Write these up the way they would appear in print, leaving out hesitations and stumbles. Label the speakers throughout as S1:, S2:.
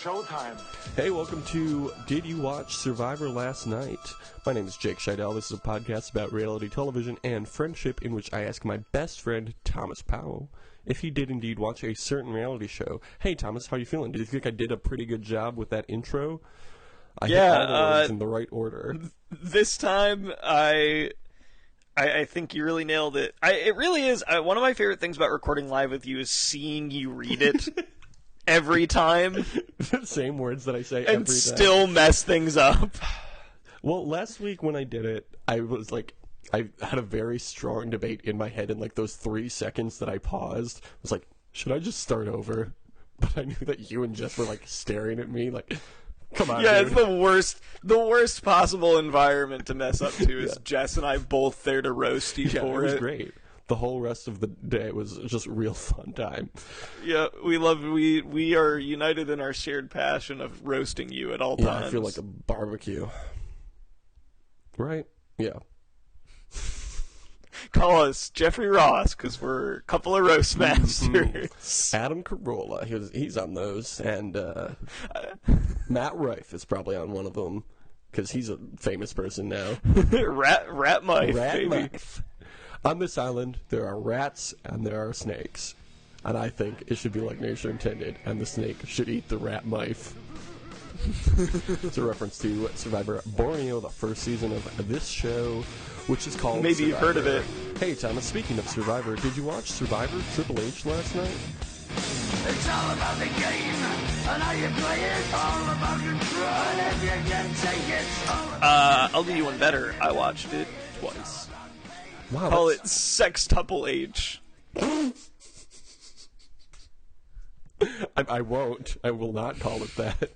S1: showtime.
S2: Hey, welcome to Did You Watch Survivor Last Night? My name is Jake Scheidel. This is a podcast about reality television and friendship in which I ask my best friend, Thomas Powell, if he did indeed watch a certain reality show. Hey, Thomas, how you feeling? Do you think I did a pretty good job with that intro? I hit all the words in the right order.
S3: This time, I think you really nailed it. It really is. One of my favorite things about recording live with you is seeing you read it every time.
S2: The same words that I say every
S3: and
S2: time.
S3: still mess things up.
S2: Well, last week when I did it, I was like, I had a very strong debate in my head in like those 3 seconds that I paused. I was like, should I just start over? But I knew that you and Jess were like staring at me like, come on,
S3: yeah,
S2: dude.
S3: It's the worst possible environment to mess up to is Jess and I both there to roast you for
S2: it was great. The whole rest of the day was just a real fun time.
S3: Yeah, we are united in our shared passion of roasting you at all times.
S2: I feel like a barbecue. Right? Yeah.
S3: Call us Jeffrey Ross, because we're a couple of roast masters.
S2: Adam Carolla, he's on those, and Matt Rife is probably on one of them, because he's a famous person now.
S3: Rat Mife, baby.
S2: Mife. On this island, there are rats and there are snakes. And I think it should be like nature intended, and the snake should eat the rat mife. It's a reference to Survivor Borneo, the first season of this show, which is called
S3: Maybe
S2: Survivor.
S3: You've heard of it.
S2: Hey, Thomas, speaking of Survivor, did you watch Survivor Triple H last night?
S4: It's all about the game, and how you play it, all about control, and if you can take it, all about
S3: I'll do you one better. I watched it twice.
S2: Wow,
S3: Call it Sextuple H.
S2: I won't. I will not call it that.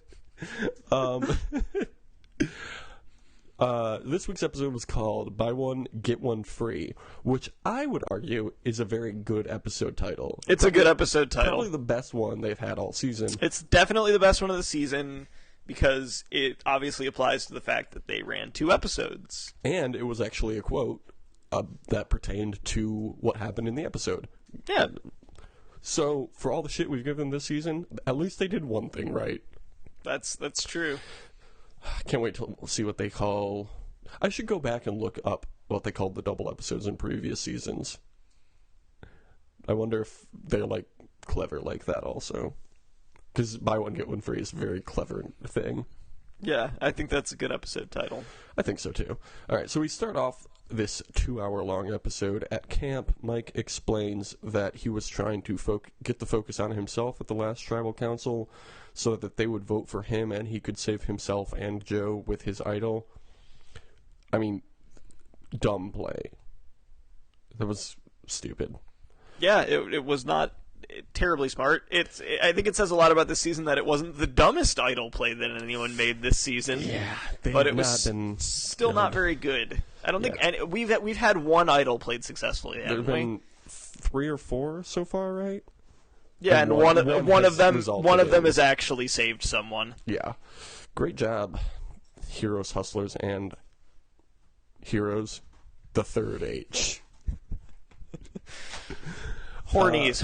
S2: This week's episode was called Buy One, Get One Free, which I would argue is a very good episode title.
S3: It's a good episode title.
S2: Probably the best one they've had all season.
S3: It's definitely the best one of the season because it obviously applies to the fact that they ran 2 episodes.
S2: And it was actually a quote that pertained to what happened in the episode.
S3: Yeah.
S2: So, for all the shit we've given this season, at least they did one thing right.
S3: That's true.
S2: I can't wait to see what they call... I should go back and look up what they called the double episodes in previous seasons. I wonder if they're, like, clever like that also. Because Buy One, Get One Free is a very clever thing.
S3: Yeah, I think that's a good episode title.
S2: I think so, too. All right, so we start off this 2-hour-long episode at camp. Mike explains that he was trying to get the focus on himself at the last tribal council so that they would vote for him and he could save himself and Joe with his idol. I mean, dumb play. That was stupid.
S3: Yeah, it was not terribly smart. I think it says a lot about this season that it wasn't the dumbest idol play that anyone made this season.
S2: Yeah,
S3: but it was still not very good. I don't think, and we've had one idol played successfully.
S2: There have been 3 or 4 so far, right?
S3: Yeah, and one of them
S2: in.
S3: has actually saved someone.
S2: Yeah, great job, Heroes, Hustlers, and Heroes, the third H.
S3: Hornies.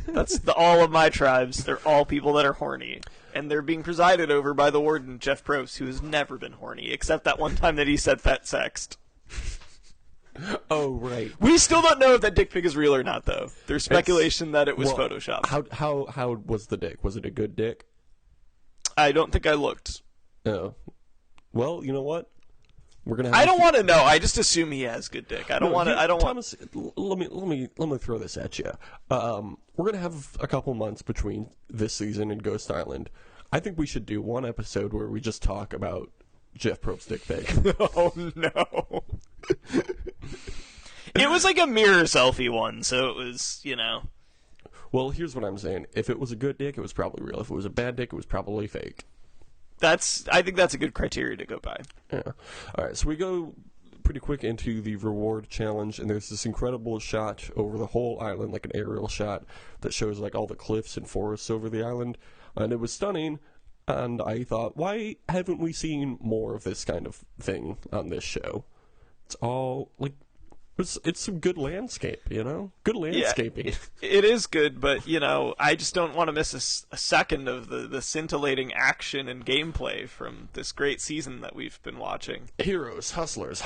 S3: That's all of my tribes. They're all people that are horny. And they're being presided over by the warden, Jeff Probst, who has never been horny, except that one time that he said fat sext.
S2: Oh, right.
S3: We still don't know if that dick pic is real or not, though. There's speculation that it was Photoshopped.
S2: How was the dick? Was it a good dick?
S3: I don't think I looked.
S2: Oh. Well, you know what? We're gonna.
S3: I don't want to know. I just assume he has good dick. I don't want to.
S2: Thomas, let me throw this at you. We're gonna have a couple months between this season and Ghost Island. I think we should do one episode where we just talk about Jeff Probst's dick pic.
S3: Oh no! It was like a mirror selfie one, so it was,
S2: Well, here's what I'm saying. If it was a good dick, it was probably real. If it was a bad dick, it was probably fake.
S3: I think that's a good criteria to go by.
S2: Yeah. All right, so we go pretty quick into the reward challenge, and there's this incredible shot over the whole island, like an aerial shot, that shows like all the cliffs and forests over the island, and it was stunning, and I thought, why haven't we seen more of this kind of thing on this show? It's all, like, It's some good landscape, you know? Good landscaping.
S3: It is good, but, you know, I just don't want to miss a second of the scintillating action and gameplay from this great season that we've been watching.
S2: Heroes, hustlers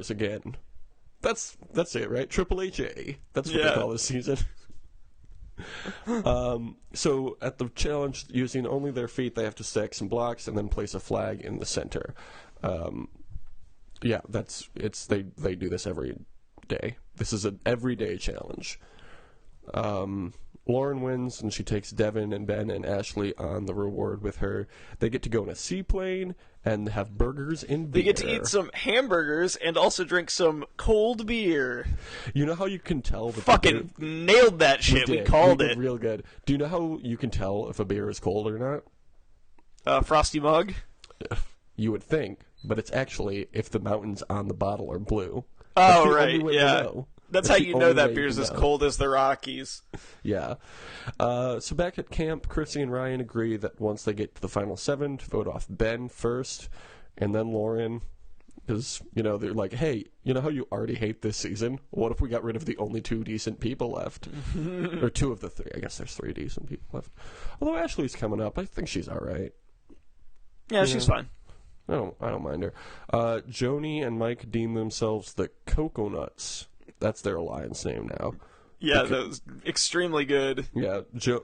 S2: again. That's it, right? Triple HA. That's what they call this season. So at the challenge, using only their feet, they have to stack some blocks and then place a flag in the center. Yeah, they do this every day. This is an everyday challenge. Lauren wins, and she takes Devin and Ben and Ashley on the reward with her. They get to go in a seaplane and have burgers and beer.
S3: They get to eat some hamburgers and also drink some cold beer.
S2: You know how you can tell?
S3: Fucking nailed that shit. We called it.
S2: Real good. Do you know how you can tell if a beer is cold or
S3: not? Frosty mug?
S2: You would think, but it's actually if the mountains on the bottle are blue.
S3: Oh, right, yeah. That's how you know that beer's as cold as the Rockies.
S2: Yeah. So back at camp, Chrissy and Ryan agree that once they get to the final 7, to vote off Ben first, and then Lauren, because, you know, they're like, hey, you know how you already hate this season? What if we got rid of the only 2 decent people left? Or 2 of the 3. I guess there's 3 decent people left. Although Ashley's coming up. I think she's all right.
S3: Yeah, she's fine.
S2: I don't mind her. Joni and Mike deem themselves the Coconuts. That's their alliance name now.
S3: Yeah, that was extremely good.
S2: Yeah,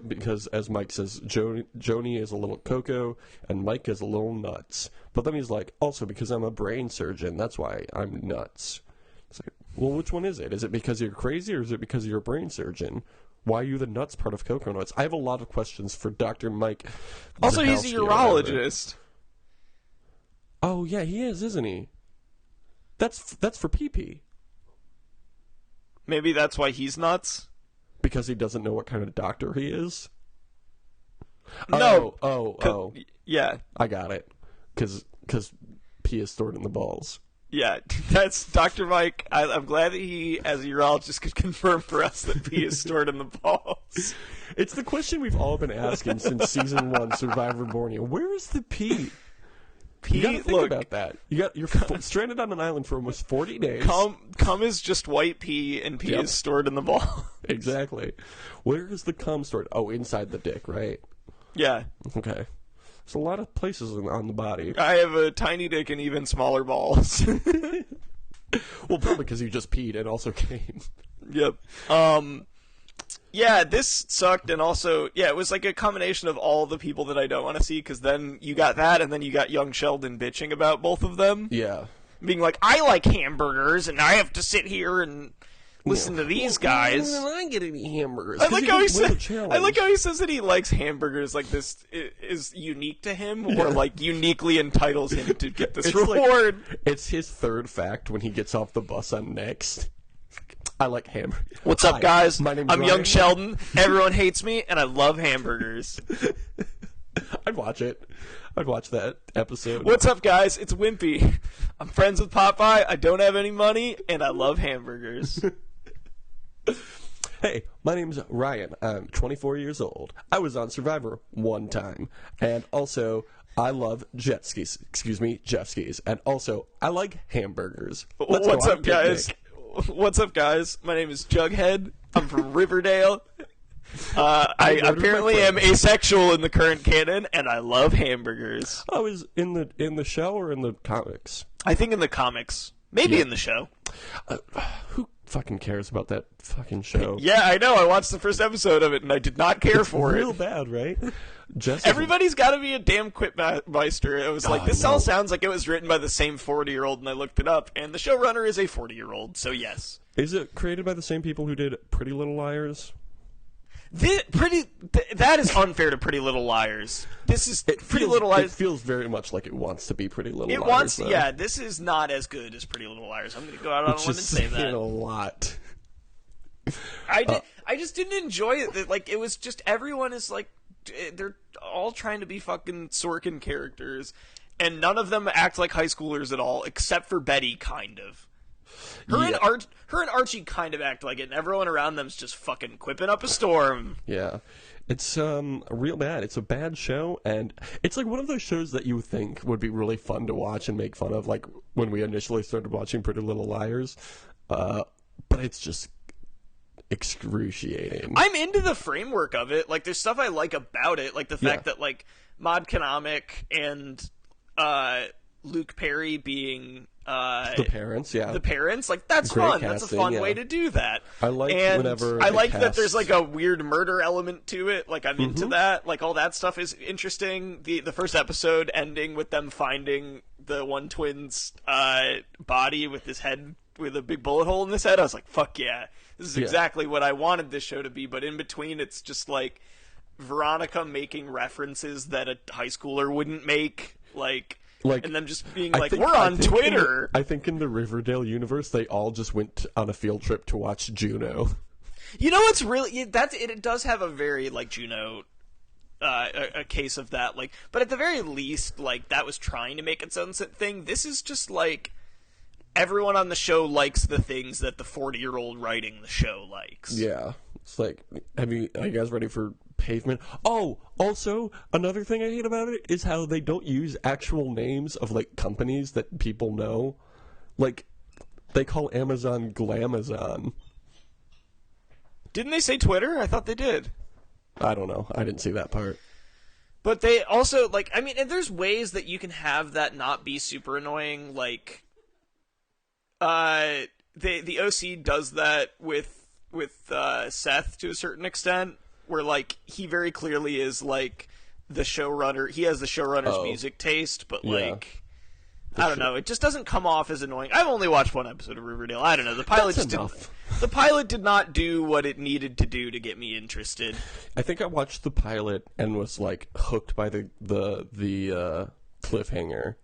S2: because as Mike says, Joni is a little cocoa and Mike is a little nuts. But then he's like, also because I'm a brain surgeon, that's why I'm nuts. It's like, well, which one is it? Is it because you're crazy or is it because you're a brain surgeon? Why are you the nuts part of Coconuts? I have a lot of questions for Dr. Mike.
S3: Also, he's a urologist.
S2: Oh, yeah, he is, isn't he? That's for pee-pee.
S3: Maybe that's why he's nuts?
S2: Because he doesn't know what kind of doctor he is?
S3: No.
S2: Oh.
S3: Yeah.
S2: I got it. Because pee is stored in the balls.
S3: Yeah, that's Dr. Mike. I'm glad that he, as a urologist, could confirm for us that pee is stored in the balls.
S2: It's the question we've all been asking since Season 1, Survivor Borneo. Where is the pee? You gotta think about that. You're stranded on an island for almost 40 days.
S3: Cum is just white pee, and pee is stored in the ball.
S2: Exactly. Where is the cum stored? Oh, inside the dick, right?
S3: Yeah.
S2: Okay. There's a lot of places on the body.
S3: I have a tiny dick and even smaller balls.
S2: Well, probably because you just peed and also came.
S3: Yep. Yeah, this sucked, and also, yeah, it was like a combination of all the people that I don't want to see, because then you got that, and then you got young Sheldon bitching about both of them.
S2: Yeah.
S3: Being like, I like hamburgers, and I have to sit here and listen to these guys.
S2: Why don't I get any hamburgers?
S3: I like how he says that he likes hamburgers, like this is unique to him, or like uniquely entitles him to get this reward.
S2: Like, it's his third fact when he gets off the bus on Next. I like hamburgers.
S3: What's up, guys?
S2: My name's
S3: I'm
S2: Ryan.
S3: young Sheldon. Everyone hates me, and I love hamburgers.
S2: I'd watch it. I'd watch that episode.
S3: What's up, guys? It's Wimpy. I'm friends with Popeye. I don't have any money, and I love hamburgers.
S2: Hey, my name's Ryan. I'm 24 years old. I was on Survivor one time. And also, I love jet skis. Excuse me, jet skis. And also, I like hamburgers.
S3: What's up, guys? What's up, guys? My name is Jughead. I'm from Riverdale. I apparently am asexual in the current canon, and I love hamburgers.
S2: I was in the show or in the comics?
S3: I think in the comics. Maybe in the show.
S2: Who fucking cares about that fucking show?
S3: Yeah, I know. I watched the first episode of it, and I did not care for it.
S2: Real bad, right?
S3: Everybody's got to be a damn quitmeister. It was like, this all sounds like it was written by the same 40-year-old, and I looked it up, and the showrunner is a 40-year-old, so yes.
S2: Is it created by the same people who did Pretty Little Liars?
S3: That is unfair to Pretty Little Liars. This is Pretty Little Liars.
S2: It feels very much like it wants to be Pretty Little Liars.
S3: It wants, yeah. This is not as good as Pretty Little Liars. I'm going to go out on a limb and say that.
S2: A lot.
S3: I just didn't enjoy it. Like, it was just, everyone is like, they're all trying to be fucking Sorkin characters, and none of them act like high schoolers at all, except for Betty, kind of. Her and Archie kind of act like it, and everyone around them's just fucking quipping up a storm.
S2: Yeah. It's real bad. It's a bad show, and it's like one of those shows that you think would be really fun to watch and make fun of, like when we initially started watching Pretty Little Liars. but it's just excruciating.
S3: I'm into the framework of it. Like, there's stuff I like about it, like the fact that like Maude Economic and Luke Perry being
S2: the parents, yeah.
S3: the parents, like that's
S2: Great
S3: fun. That's a
S2: casting,
S3: fun
S2: yeah.
S3: way to do that.
S2: I like
S3: and
S2: whenever
S3: I
S2: they
S3: like that
S2: cast-
S3: there's like a weird murder element to it. Like I'm into that. Like all that stuff is interesting. The first episode ending with them finding the one twin's body with his head with a big bullet hole in his head. I was like, fuck yeah. This is exactly what I wanted this show to be, but in between it's just like Veronica making references that a high schooler wouldn't make, like and them just being like, we're on Twitter.
S2: I think in the Riverdale universe, they all just went on a field trip to watch Juno.
S3: You know what's really it does have a very like Juno a case of that, like, but at the very least, like that was trying to make its own thing. This is just like everyone on the show likes the things that the 40-year-old writing the show likes.
S2: Yeah. It's like, are you guys ready for Pavement? Oh, also, another thing I hate about it is how they don't use actual names of, like, companies that people know. Like, they call Amazon Glamazon.
S3: Didn't they say Twitter? I thought they did.
S2: I don't know. I didn't see that part.
S3: But they also, like, I mean, and there's ways that you can have that not be super annoying, like, the OC does that with Seth to a certain extent, where like he very clearly is like the showrunner. He has the showrunner's music taste, but like I don't know. It just doesn't come off as annoying. I've only watched one episode of Riverdale. I don't know. The pilot the pilot did not do what it needed to do to get me interested.
S2: I think I watched the pilot and was like hooked by the cliffhanger.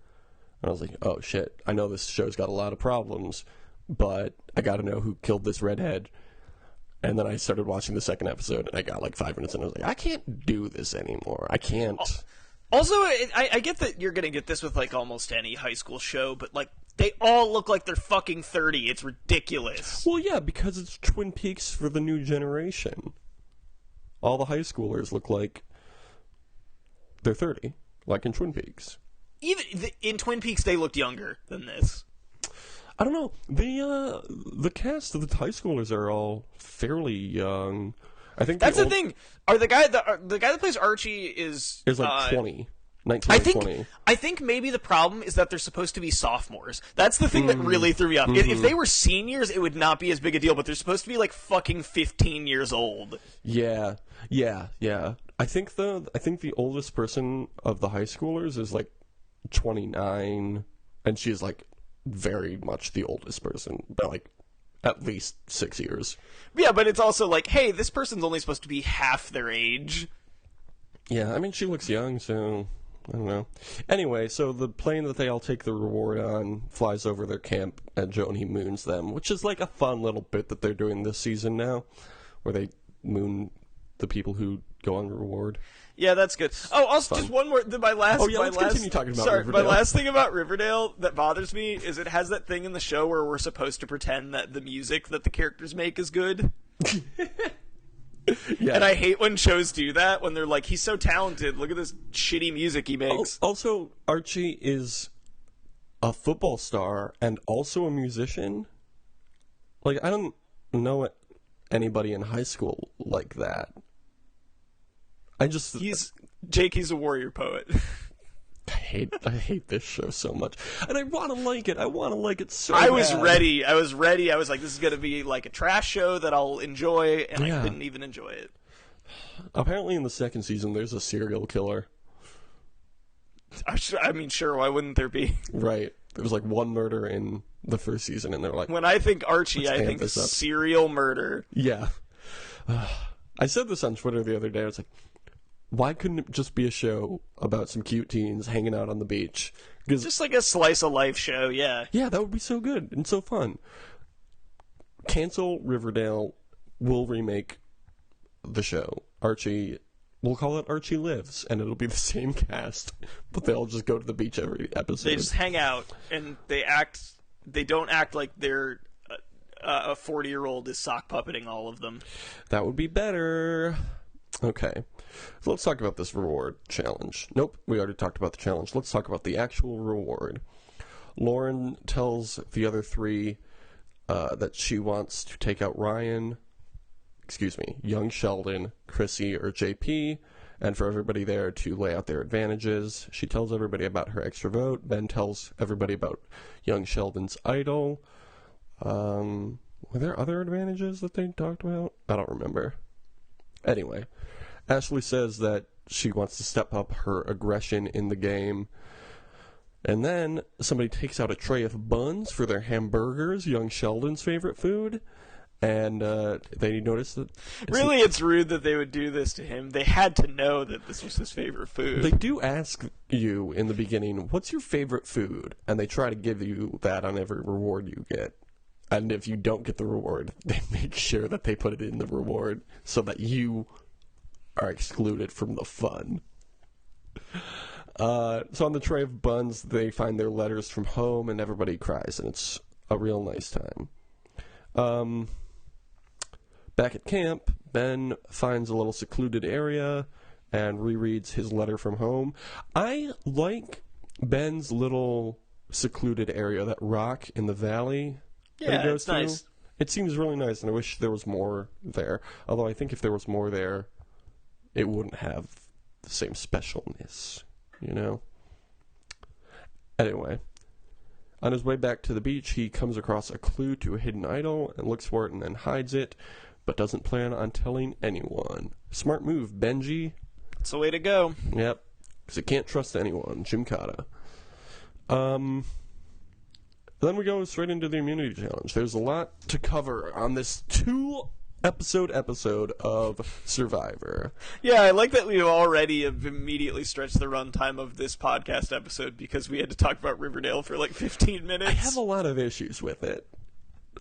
S2: And I was like, oh shit, I know this show's got a lot of problems, but I gotta know who killed this redhead. And then I started watching the second episode, and I got like 5 minutes, and I was like, I can't do this anymore. I can't.
S3: Also, I get that you're gonna get this with like almost any high school show, but like they all look like they're fucking 30. It's ridiculous.
S2: Well, yeah, because it's Twin Peaks for the new generation. All the high schoolers look like they're 30, like in Twin Peaks.
S3: Even in Twin Peaks, they looked younger than this.
S2: I don't know. The cast of the high schoolers are all fairly young. I think
S3: that's the thing. Are the guy that plays Archie is
S2: like 20, 19 or 20.
S3: I think maybe the problem is that they're supposed to be sophomores. That's the thing that really threw me off. If they were seniors, it would not be as big a deal. But they're supposed to be like fucking 15 years old.
S2: Yeah. I think the oldest person of the high schoolers is like 29, and she's like very much the oldest person by like at least 6 years.
S3: Yeah, but it's also like, hey, this person's only supposed to be half their age.
S2: Yeah, I mean, she looks young, so I don't know. Anyway, so the plane that they all take the reward on flies over their camp, and Joni moons them, which is like a fun little bit that they're doing this season now, where they moon the people who go on reward.
S3: Yeah, that's good. Oh, also, just one more.
S2: Let's continue talking about Riverdale.
S3: My last thing about Riverdale that bothers me is it has that thing in the show where we're supposed to pretend that the music that the characters make is good. Yeah. And I hate when shows do that, when they're like, he's so talented, look at this shitty music he makes.
S2: Also, Archie is a football star and also a musician. Like, I don't know anybody in high school like that.
S3: He's a warrior poet.
S2: I hate this show so much, and I want to like it. I want to like it so.
S3: I was ready. I was like, this is gonna be like a trash show that I'll enjoy, and I didn't even enjoy it.
S2: Apparently, in the second season, there's a serial killer.
S3: I mean, sure. Why wouldn't there be?
S2: Right. There was like one murder in the first season, and they're like,
S3: when I think Archie, I think serial murder.
S2: Yeah. I said this on Twitter the other day. I was like, why couldn't it just be a show about some cute teens hanging out on the beach?
S3: Just like a slice of life show, yeah.
S2: Yeah, that would be so good and so fun. Cancel Riverdale. We'll remake the show. Archie, we'll call it Archie Lives, and it'll be the same cast, but they'll just go to the beach every episode.
S3: They just hang out, and they don't act like they're a 40-year-old is sock puppeting all of them.
S2: That would be better. Okay. So let's talk about this reward challenge. Nope, we already talked about the challenge. Let's talk about the actual reward. Lauren tells the other three that she wants to take out young Sheldon, Chrissy, or JP, and for everybody there to lay out their advantages. She tells everybody about her extra vote. Ben tells everybody about young Sheldon's idol. Were there other advantages that they talked about? I don't remember. Anyway, Ashley says that she wants to step up her aggression in the game. And then somebody takes out a tray of buns for their hamburgers, young Sheldon's favorite food. And they notice that...
S3: Really, it's rude that they would do this to him. They had to know that this was his favorite food.
S2: They do ask you in the beginning, what's your favorite food? And they try to give you that on every reward you get. And if you don't get the reward, they make sure that they put it in the reward so that you are excluded from the fun. So on the tray of buns, they find their letters from home, and everybody cries, and it's a real nice time. Back at camp, Ben finds a little secluded area and rereads his letter from home. I like Ben's little secluded area, that rock in the valley.
S3: Yeah, it's nice.
S2: It seems really nice, and I wish there was more there. Although I think if there was more there, it wouldn't have the same specialness, you know? Anyway, on his way back to the beach, he comes across a clue to a hidden idol and looks for it and then hides it, but doesn't plan on telling anyone. Smart move, Benji.
S3: It's the way to go.
S2: Yep, because you can't trust anyone. Jim Cotta. Then we go straight into the immunity challenge. There's a lot to cover on this 2-episode of Survivor.
S3: Yeah, I like that we already have immediately stretched the runtime of this podcast episode because we had to talk about Riverdale for like 15 minutes.
S2: I have a lot of issues with it.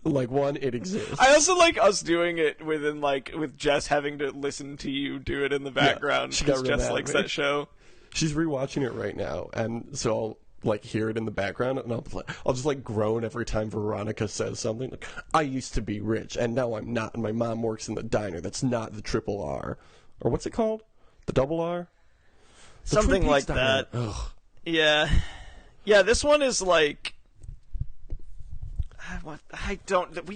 S2: Like, one, it exists.
S3: I also like us doing it with Jess having to listen to you do it in the background because Jess likes that show.
S2: She's rewatching it right now, and so I'll like hear it in the background, and I'll just like groan every time Veronica says something. Like, I used to be rich, and now I'm not, and my mom works in the diner that's not the Triple R. Or what's it called? The Double R?
S3: Something like that.
S2: Ugh.
S3: Yeah. Yeah, this one is like... We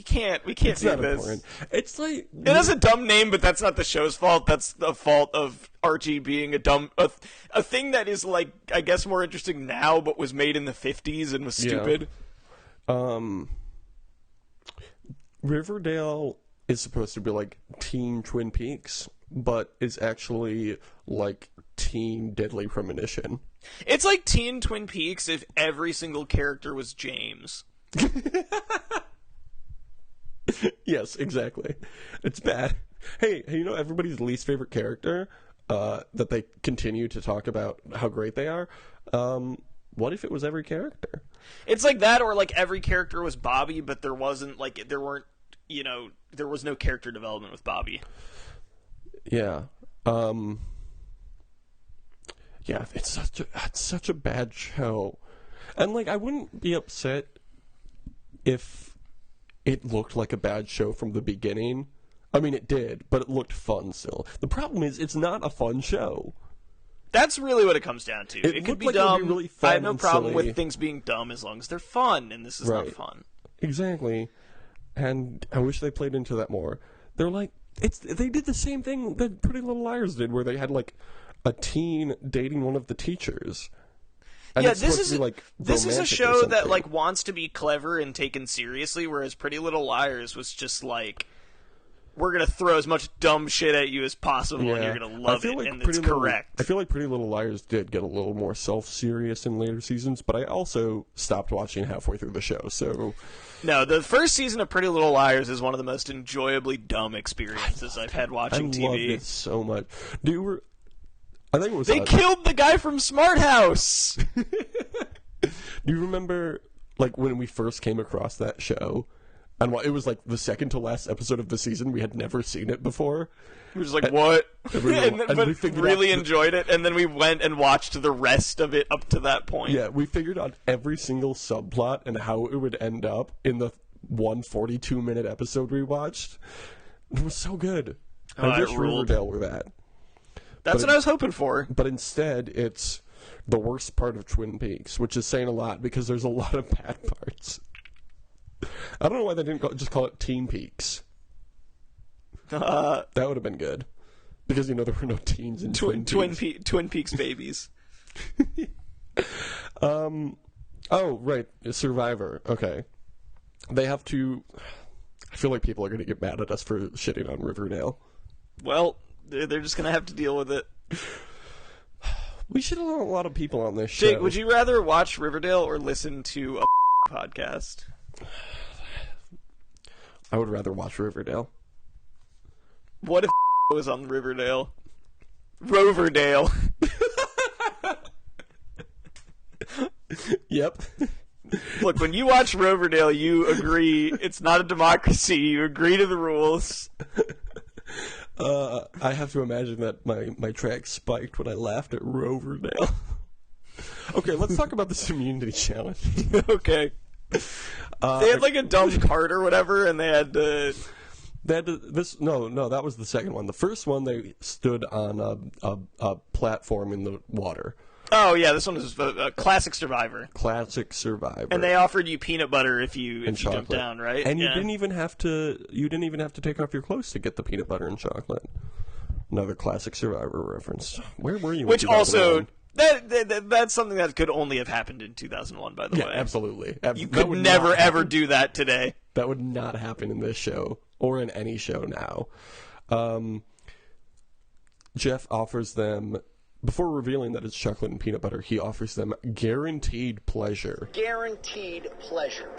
S3: can't
S2: It's
S3: do
S2: not
S3: this.
S2: important. It's like...
S3: It has a dumb name, but that's not the show's fault. That's the fault of Archie being a thing that is, like, I guess more interesting now, but was made in the 50s and was stupid.
S2: Riverdale is supposed to be like teen Twin Peaks, but is actually like teen Deadly Premonition.
S3: It's like teen Twin Peaks if every single character was James.
S2: Yes, exactly. It's bad. Hey, you know everybody's least favorite character that they continue to talk about how great they are? What if it was every character?
S3: It's like that, or like every character was Bobby, but there was no character development with Bobby.
S2: Yeah. Yeah, it's such a bad show. And like I wouldn't be upset if it looked like a bad show from the beginning. I mean, it did, but it looked fun still. The problem is, it's not a fun show.
S3: That's really what it comes down to. It could be
S2: like
S3: dumb.
S2: It would be really fun.
S3: I have no problem
S2: silly.
S3: with things being dumb as long as they're fun, and this is not fun.
S2: Exactly. And I wish they played into that more. They're like, they did the same thing that Pretty Little Liars did, where they had like a teen dating one of the teachers. And
S3: yeah, this is a show that like wants to be clever and taken seriously, whereas Pretty Little Liars was just like, we're gonna throw as much dumb shit at you as possible, and you're gonna love it, and it's correct.
S2: I feel like Pretty Little Liars did get a little more self-serious in later seasons, but I also stopped watching halfway through the show. So,
S3: no, the first season of Pretty Little Liars is one of the most enjoyably dumb experiences I've had watching TV.
S2: I loved it so much. I think it was.
S3: They killed the guy from Smart House.
S2: Do you remember, like, when we first came across that show? And it was like the second to last episode of the season. We had never seen it before.
S3: We were just like, what? But really enjoyed it, and then we went and watched the rest of it up to that point.
S2: Yeah, we figured out every single subplot and how it would end up in the 142-minute episode we watched. It was so good. I wish Riverdale were that.
S3: That's what I was hoping for.
S2: But instead, it's the worst part of Twin Peaks, which is saying a lot because there's a lot of bad parts. I don't know why they didn't just call it Teen Peaks. That would have been good. Because, there were no teens in Twin Peaks.
S3: Twin Peaks babies.
S2: Oh, right. Survivor. Okay. They have to... I feel like people are going to get mad at us for shitting on Riverdale.
S3: Well, they're just going to have to deal with it.
S2: We should have a lot of people on this show.
S3: Jake, would you rather watch Riverdale or listen to a podcast?
S2: I would rather watch Riverdale.
S3: What if was on Riverdale? Roweverdale.
S2: Yep.
S3: Look, when you watch Riverdale, you agree it's not a democracy. You agree to the rules.
S2: I have to imagine that my track spiked when I laughed at Roweverdale. Okay, let's talk about this immunity challenge.
S3: Okay. They had like a dumb cart or whatever, and they had to...
S2: No, that was the second one. The first one, they stood on a platform in the water.
S3: Oh, yeah, this one is a classic Survivor.
S2: Classic Survivor.
S3: And they offered you peanut butter if you jumped down, right?
S2: And you didn't even have to take off your clothes to get the peanut butter and chocolate. Another classic Survivor reference. Where were you?
S3: Which also that's something that could only have happened in 2001, by the way.
S2: Absolutely.
S3: You could never ever do that today.
S2: That would not happen in this show or in any show now. Jeff offers them, before revealing that it's chocolate and peanut butter, he offers them guaranteed pleasure.
S1: Guaranteed pleasure.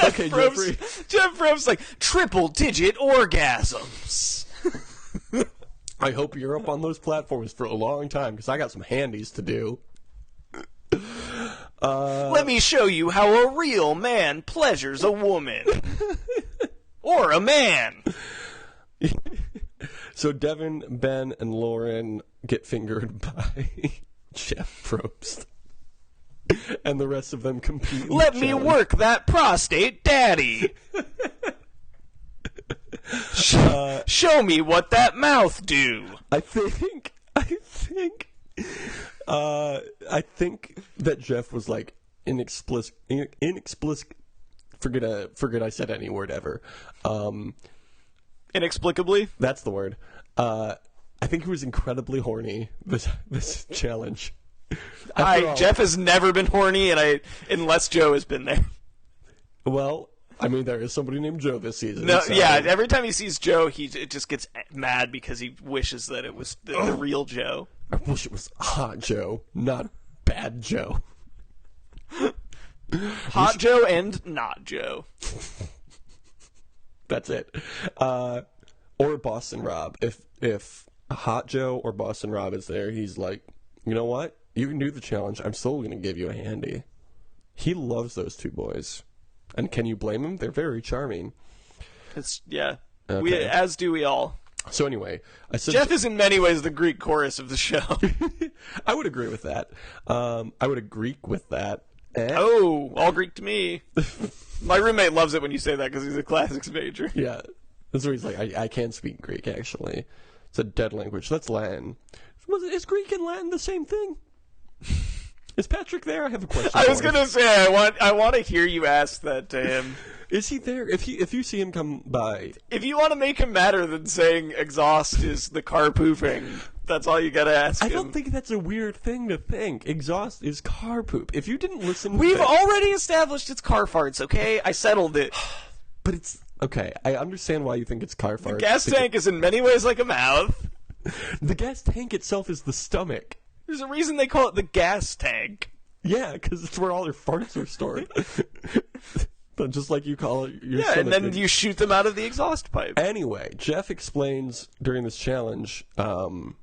S2: Okay, Jeffrey.
S3: Jeff Probst's like, triple-digit orgasms.
S2: I hope you're up on those platforms for a long time, because I got some handies to do.
S3: Let me show you how a real man pleasures a woman. Or a man.
S2: So Devin, Ben, and Lauren get fingered by Jeff Probst. And the rest of them compete.
S3: Let me work that prostate, daddy. Show me what that mouth do.
S2: I think that Jeff was like inexplicit. Forget I said any word ever.
S3: Inexplicably?
S2: That's the word. I think he was incredibly horny this challenge.
S3: Jeff has never been horny, unless Joe has been there.
S2: Well, I mean, there is somebody named Joe this season.
S3: No,
S2: so.
S3: yeah. Every time he sees Joe, it just gets mad because he wishes that it was the real Joe.
S2: I wish it was hot Joe, not bad Joe.
S3: Hot Joe and not Joe.
S2: That's it. Or Boston Rob. If Hot Joe or Boston Rob is there, he's like, you know what? You can do the challenge. I'm still going to give you a handy. He loves those two boys. And can you blame him? They're very charming.
S3: Yeah.
S2: Okay.
S3: As do we all.
S2: So anyway, I said
S3: Jeff is in many ways the Greek chorus of the show.
S2: I would agree with that. I would agree with that.
S3: Oh, all Greek to me. My roommate loves it when you say that because he's a classics major.
S2: Yeah. That's where he's like, I can't speak Greek, actually. It's a dead language. That's Latin. Is Greek and Latin the same thing? Is Patrick there? I have a question.
S3: I was going to say, I want to hear you ask that to him.
S2: Is he there? If you see him come by.
S3: If you want to make him madder than saying exhaust is the car pooping, that's all you got to ask him.
S2: I don't think that's a weird thing to think. Exhaust is car poop. If you didn't listen...
S3: We've already established it's car farts, okay? I settled it.
S2: But it's... Okay, I understand why you think it's car farts.
S3: The gas tank is in many ways like a mouth.
S2: The gas tank itself is the stomach.
S3: There's a reason they call it the gas tank.
S2: Yeah, because it's where all your farts are stored. But just like you call it your stomach.
S3: And then you shoot them out of the exhaust pipe.
S2: Anyway, Jeff explains during this challenge, and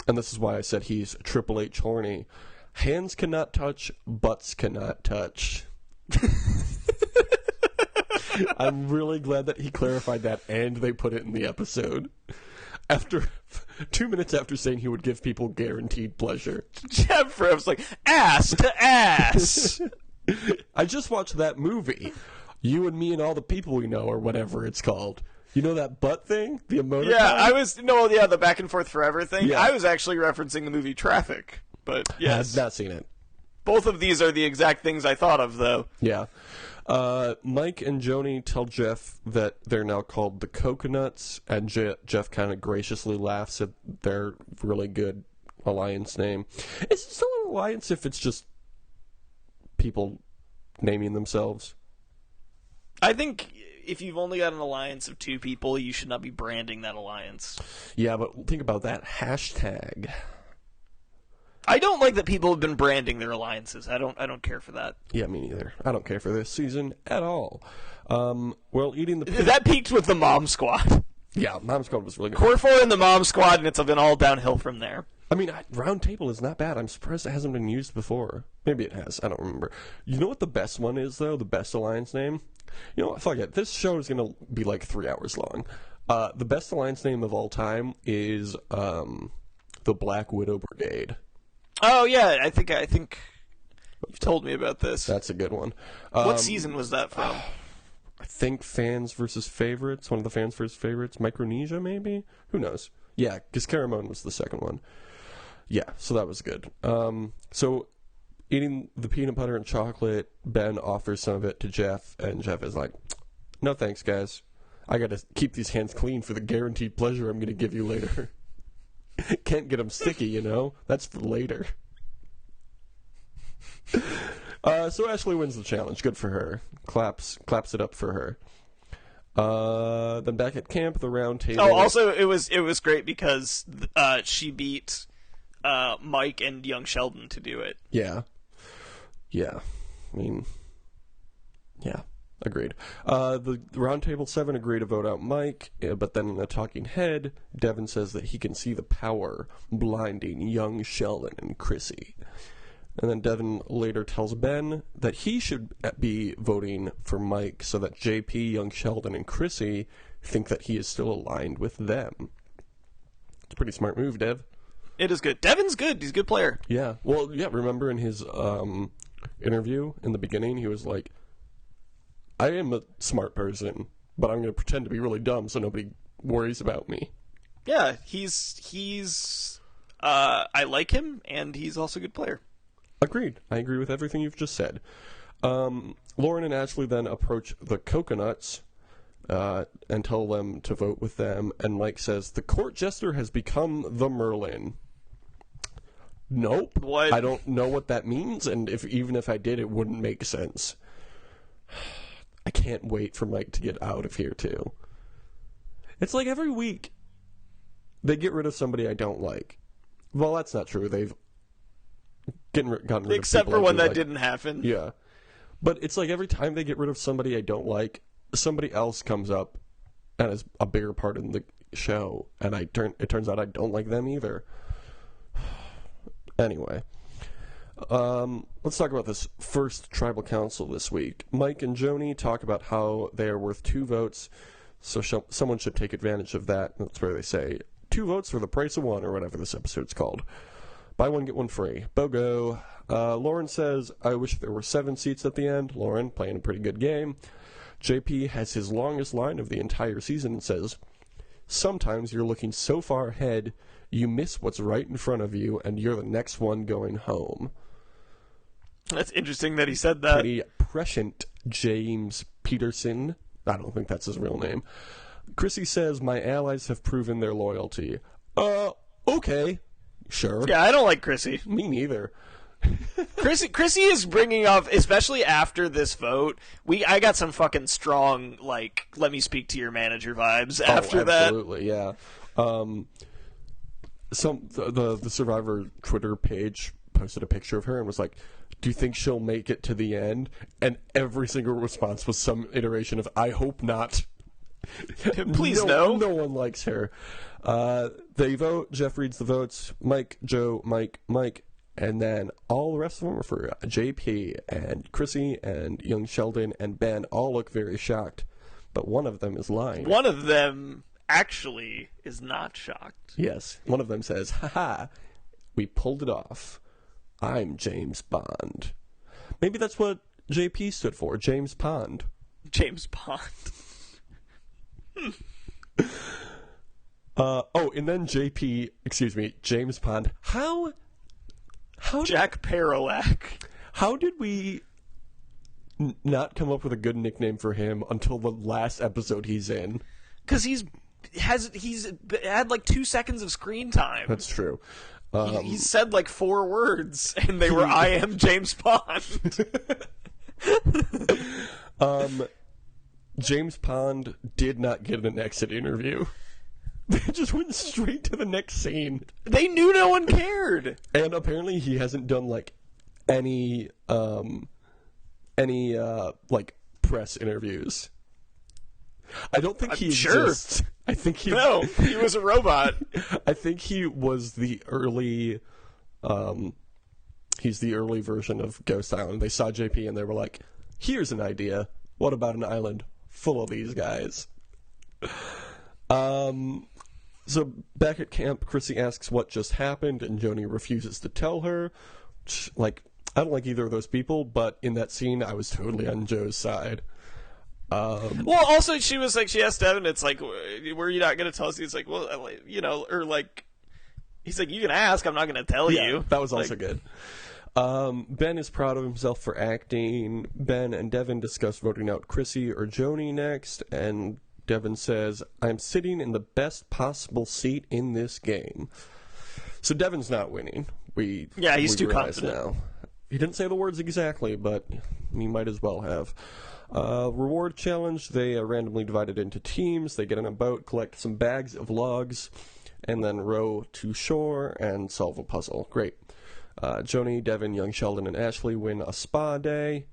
S2: this is why I said he's Triple H horny, hands cannot touch, butts cannot touch. I'm really glad that he clarified that and they put it in the episode. After 2 minutes after saying he would give people guaranteed pleasure.
S3: Jeff Probst like, ass to ass.
S2: I just watched that movie, You and Me and All the People We Know, or whatever it's called. You know that butt thing? The emoticon?
S3: Yeah, the back and forth forever thing.
S2: Yeah.
S3: I was actually referencing the movie Traffic, but yes.
S2: I've not seen it.
S3: Both of these are the exact things I thought of, though.
S2: Yeah. Mike and Joni tell Jeff that they're now called the Coconuts, and Jeff kind of graciously laughs at their really good alliance name. Is it still an alliance if it's just people naming themselves?
S3: I think if you've only got an alliance of 2 people, you should not be branding that alliance.
S2: Yeah, but think about that hashtag.
S3: I don't like that people have been branding their alliances. I don't care for that.
S2: Yeah, me neither. I don't care for this season at all. Well, eating the...
S3: That peaked with the Mom Squad.
S2: Yeah, Mom Squad was really good.
S3: Core 4 and the Mom Squad, and it's been all downhill from there.
S2: I mean, Round Table is not bad. I'm surprised it hasn't been used before. Maybe it has. I don't remember. You know what the best one is, though? The best alliance name? You know what? Fuck it. This show is going to be like 3 hours long. The best alliance name of all time is the Black Widow Brigade.
S3: Oh, yeah. I think you've told me about this.
S2: That's a good one.
S3: What season was that from?
S2: I think Fans versus Favorites. One of the Fans versus Favorites. Micronesia, maybe? Who knows? Yeah, because Caramon was the second one. Yeah, so that was good. So, eating the peanut butter and chocolate, Ben offers some of it to Jeff, and Jeff is like, no thanks, guys. I gotta keep these hands clean for the guaranteed pleasure I'm gonna give you later. Can't get them sticky, you know? That's for later. So Ashley wins the challenge. Good for her. Claps it up for her. Then back at camp, the round table.
S3: Oh, also it was great because she beat Mike and young Sheldon to do it.
S2: Yeah. I mean, yeah. Agreed. The round table 7 agree to vote out Mike, but then in a talking head, Devin says that he can see the power blinding young Sheldon and Chrissy. And then Devin later tells Ben that he should be voting for Mike so that JP, young Sheldon, and Chrissy think that he is still aligned with them. It's a pretty smart move, Dev.
S3: It is good. Devin's good. He's a good player.
S2: Yeah. Well, yeah, remember in his interview in the beginning, he was like, I am a smart person, but I'm going to pretend to be really dumb so nobody worries about me.
S3: Yeah, he's I like him, and he's also a good player.
S2: Agreed. I agree with everything you've just said. Lauren and Ashley then approach the Coconuts and tell them to vote with them, and Mike says, the court jester has become the Merlin. Nope.
S3: What?
S2: I don't know what that means, and even if I did, it wouldn't make sense. I can't wait for Mike to get out of here, too. It's like every week they get rid of somebody I don't like. Well, that's not true. They've gotten rid of
S3: Except
S2: people
S3: for when that
S2: like.
S3: didn't happen.
S2: Yeah. But it's like every time they get rid of somebody I don't like, somebody else comes up and is a bigger part in the show, and it turns out I don't like them either. Anyway. Let's talk about this first tribal council this week. Mike and Joni talk about how they are worth 2 votes, so someone should take advantage of that. That's where they say, 2 votes for the price of 1, or whatever this episode's called. Buy 1, get 1 free. BOGO. Lauren says, I wish there were 7 seats at the end. Lauren, playing a pretty good game. JP has his longest line of the entire season and says, sometimes you're looking so far ahead, you miss what's right in front of you, and you're the next one going home.
S3: That's interesting that he said that.
S2: Pretty prescient, James Peterson. I don't think that's his real name. Chrissy says, my allies have proven their loyalty. Okay. Sure.
S3: Yeah, I don't like Chrissy.
S2: Me neither.
S3: Chrissy is bringing up, especially after this vote, I got some fucking strong, like, let me speak to your manager vibes after that.
S2: Absolutely, yeah. The Survivor Twitter page posted a picture of her and was like, do you think she'll make it to the end? And every single response was some iteration of, I hope not.
S3: Please no.
S2: No one likes her. They vote. Jeff reads the votes. Mike, Joe, Mike, and then all the rest of them are for JP and Chrissy and young Sheldon and Ben. All look very shocked, but one of them is lying.
S3: One of them actually is not shocked.
S2: Yes, one of them says, "Ha, we pulled it off. I'm James Bond." Maybe that's what JP stood for. James Pond.
S3: James Bond.
S2: And then James Pond. How
S3: Jack Kerouac.
S2: How did we not come up with a good nickname for him until the last episode he's in?
S3: Because he's had like 2 seconds of screen time.
S2: That's true.
S3: He said like 4 words, and they were "I am James Bond."
S2: James Pond did not get an exit interview. They just went straight to the next scene.
S3: They knew no one cared.
S2: And apparently he hasn't done like any like press interviews. I don't think he exists. I think he
S3: was a robot.
S2: I think he was the early he's the early version of Ghost Island. They saw JP and they were like, "Here's an idea. What about an island full of these guys?" So back at camp, Chrissy asks what just happened, and Joni refuses to tell her. Which, like, I don't like either of those people, but in that scene, I was totally on Joe's side.
S3: Well, also, she was like, she asked Evan, it's like, were you not going to tell us? He's like, well, you know, or like, he's like, you can ask, I'm not going to tell you.
S2: That was also good. Ben is proud of himself for acting. Ben and Devin discuss voting out Chrissy or Joni next, and Devin says, "I'm sitting in the best possible seat in this game." So Devin's not winning.
S3: He's too confident.
S2: Now. He didn't say the words exactly, but he might as well have. Reward challenge, they are randomly divided into teams. They get on a boat, collect some bags of logs, and then row to shore and solve a puzzle. Great. Joni, Devin, Young Sheldon, and Ashley win a spa day.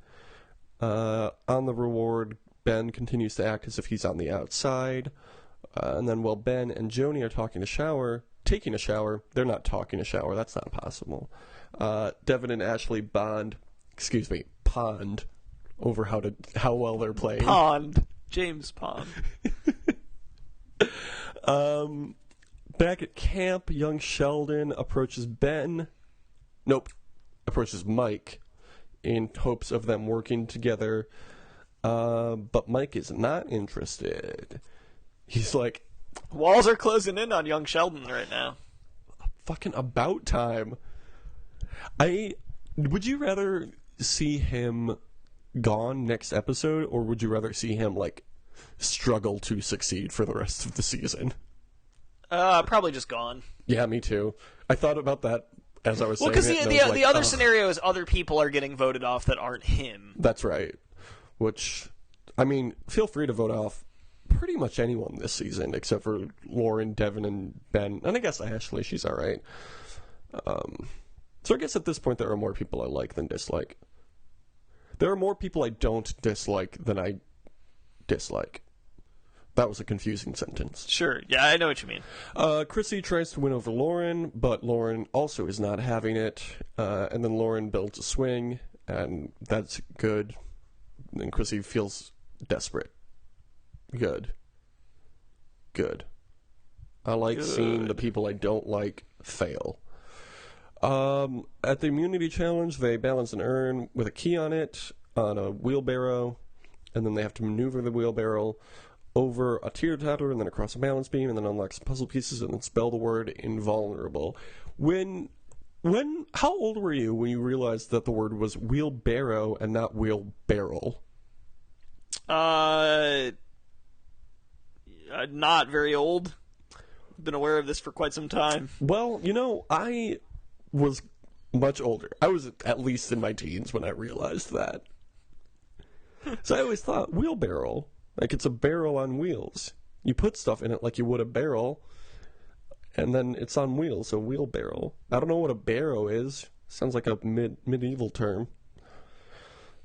S2: On the reward, Ben continues to act as if he's on the outside. And then while Ben and Joni are taking a shower, they're not talking a shower. That's not possible. Devin and Ashley pond over how well they're playing.
S3: James Pond.
S2: Back at camp, young Sheldon approaches Mike in hopes of them working together. But Mike is not interested. He's like,
S3: walls are closing in on young Sheldon right now.
S2: Fucking about time. Would you rather see him gone next episode, or would you rather see him like struggle to succeed for the rest of the season?
S3: Probably just gone.
S2: Yeah, me too. I thought about that as I was saying it.
S3: Well, because the other scenario is other people are getting voted off that aren't him.
S2: That's right. Which, I mean, feel free to vote off pretty much anyone this season, except for Lauren, Devin, and Ben. And I guess Ashley, she's alright. So I guess at this point there are more people I like than dislike. There are more people I don't dislike than I dislike. That was a confusing sentence.
S3: Sure, yeah, I know what you mean.
S2: Chrissy tries to win over Lauren, but Lauren also is not having it. And then Lauren builds a swing, and that's good. And Chrissy feels desperate. Good. I like seeing the people I don't like fail. At the immunity challenge, they balance an urn with a key on it on a wheelbarrow, and then they have to maneuver the wheelbarrow over a teeter-totter and then across a balance beam and then unlock some puzzle pieces and then spell the word invulnerable. How old were you when you realized that the word was wheelbarrow and not wheelbarrel?
S3: Not very old. Been aware of this for quite some time.
S2: Well, I was much older. I was at least in my teens when I realized that. So I always thought wheelbarrow, like it's a barrel on wheels. You put stuff in it like you would a barrel, and then it's on wheels, so wheelbarrow. I don't know what a barrow is. Sounds like a medieval term.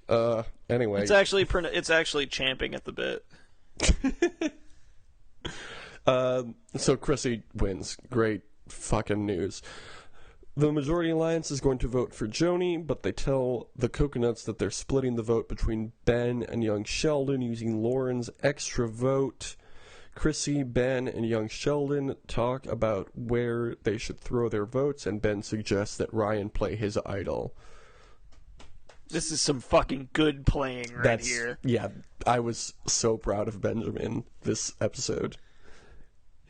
S2: Anyway.
S3: It's actually champing at the bit.
S2: So Chrissy wins. Great fucking news. The majority alliance is going to vote for Joni, but they tell the Coconuts that they're splitting the vote between Ben and young Sheldon using Lauren's extra vote. Chrissy, Ben, and young Sheldon talk about where they should throw their votes, and Ben suggests that Ryan play his idol.
S3: This is some fucking good playing here.
S2: Yeah, I was so proud of Benjamin this episode.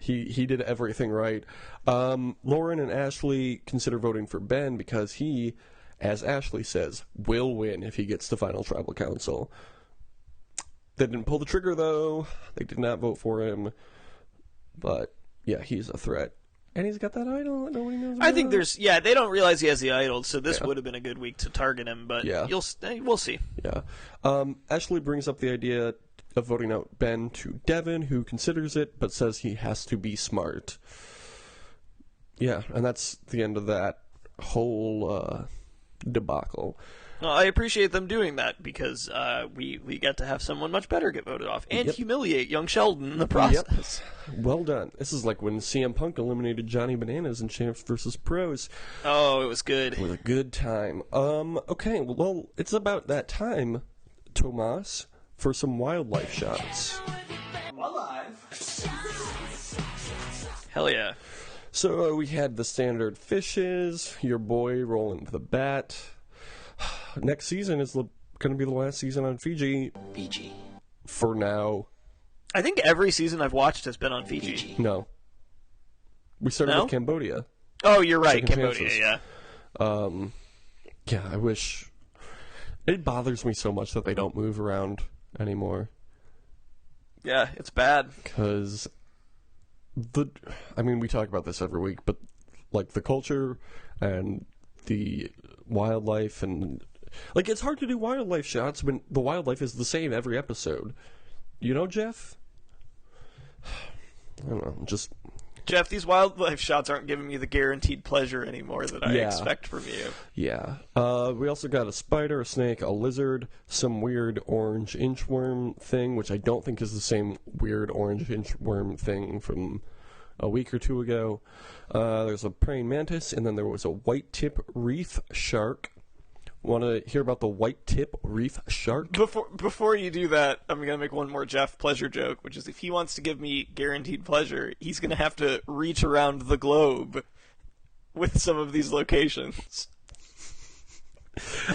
S2: He did everything right. Lauren and Ashley consider voting for Ben because he as Ashley says, will win if he gets to final tribal council. They didn't pull the trigger, though. They did not vote for him. But, yeah, he's a threat. And he's got that idol that nobody knows about.
S3: I think they don't realize he has the idol, so this would have been a good week to target him, but we'll see.
S2: Yeah. Ashley brings up the idea of voting out Ben to Devin, who considers it, but says he has to be smart. Yeah, and that's the end of that whole debacle.
S3: Well, I appreciate them doing that, because we get to have someone much better get voted off, and humiliate young Sheldon in the process.
S2: Yep. Well done. This is like when CM Punk eliminated Johnny Bananas in Champs vs. Pros.
S3: Oh, it was good.
S2: It was a good time. Okay, well, it's about that time, Tomas, for some wildlife shots.
S3: Hell yeah.
S2: So we had the standard fishes, your boy rolling the bat. Next season is going to be the last season on Fiji.
S1: Fiji.
S2: For now.
S3: I think every season I've watched has been on Fiji.
S2: No. We started with Cambodia.
S3: Oh, you're right,
S2: Second
S3: Cambodia,
S2: chances. Yeah, I wish... It bothers me so much that they don't move around anymore.
S3: Yeah, it's bad.
S2: Because... we talk about this every week, but, like, the culture and the wildlife and... Like, it's hard to do wildlife shots when the wildlife is the same every episode. You know, Jeff? I don't know, just...
S3: Jeff, these wildlife shots aren't giving me the guaranteed pleasure anymore that I expect from you.
S2: Yeah. We also got a spider, a snake, a lizard, some weird orange inchworm thing, which I don't think is the same weird orange inchworm thing from a week or two ago. There's a praying mantis, and then there was a white-tip reef shark. Want to hear about the white-tip reef shark?
S3: Before you do that, I'm going to make one more Jeff pleasure joke, which is if he wants to give me guaranteed pleasure, he's going to have to reach around the globe with some of these locations.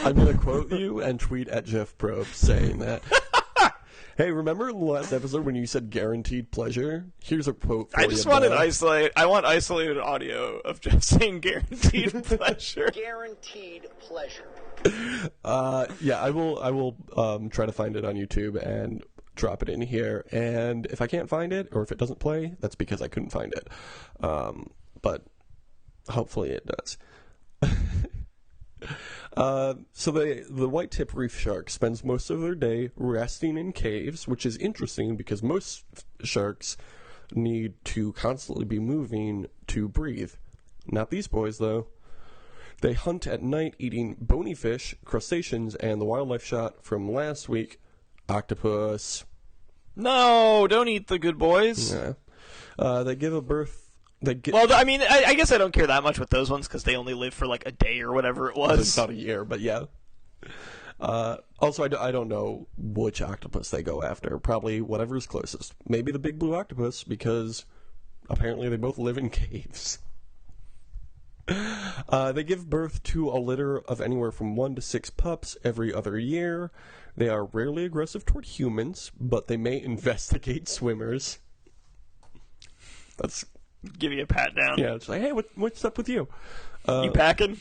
S2: I'm going to quote you and tweet at Jeff Probe saying that. Hey, remember the last episode when you said guaranteed pleasure? Here's a quote for you.
S3: I just wanted I want isolated audio of Jeff saying guaranteed pleasure.
S1: Guaranteed pleasure.
S2: Yeah, I will try to find it on YouTube and drop it in here. And if I can't find it, or if it doesn't play, that's because I couldn't find it. But hopefully it does. So the white-tip reef shark spends most of their day resting in caves, which is interesting because most sharks need to constantly be moving to breathe. Not these boys, though. They hunt at night, eating bony fish, crustaceans, and the wildlife shot from last week, octopus.
S3: No, don't eat the good boys.
S2: Yeah. They give a birth...
S3: Well, I mean, I guess I don't care that much with those ones because they only live for like a day or whatever it was.
S2: It's about a year, but yeah. Also, I don't know which octopus they go after. Probably whatever's closest. Maybe the big blue octopus because apparently they both live in caves. They give birth to a litter of anywhere from 1 to 6 pups every other year. They are rarely aggressive toward humans, but they may investigate swimmers. That's...
S3: Give you a pat down.
S2: Yeah, it's like, hey, what's up with you?
S3: You packing?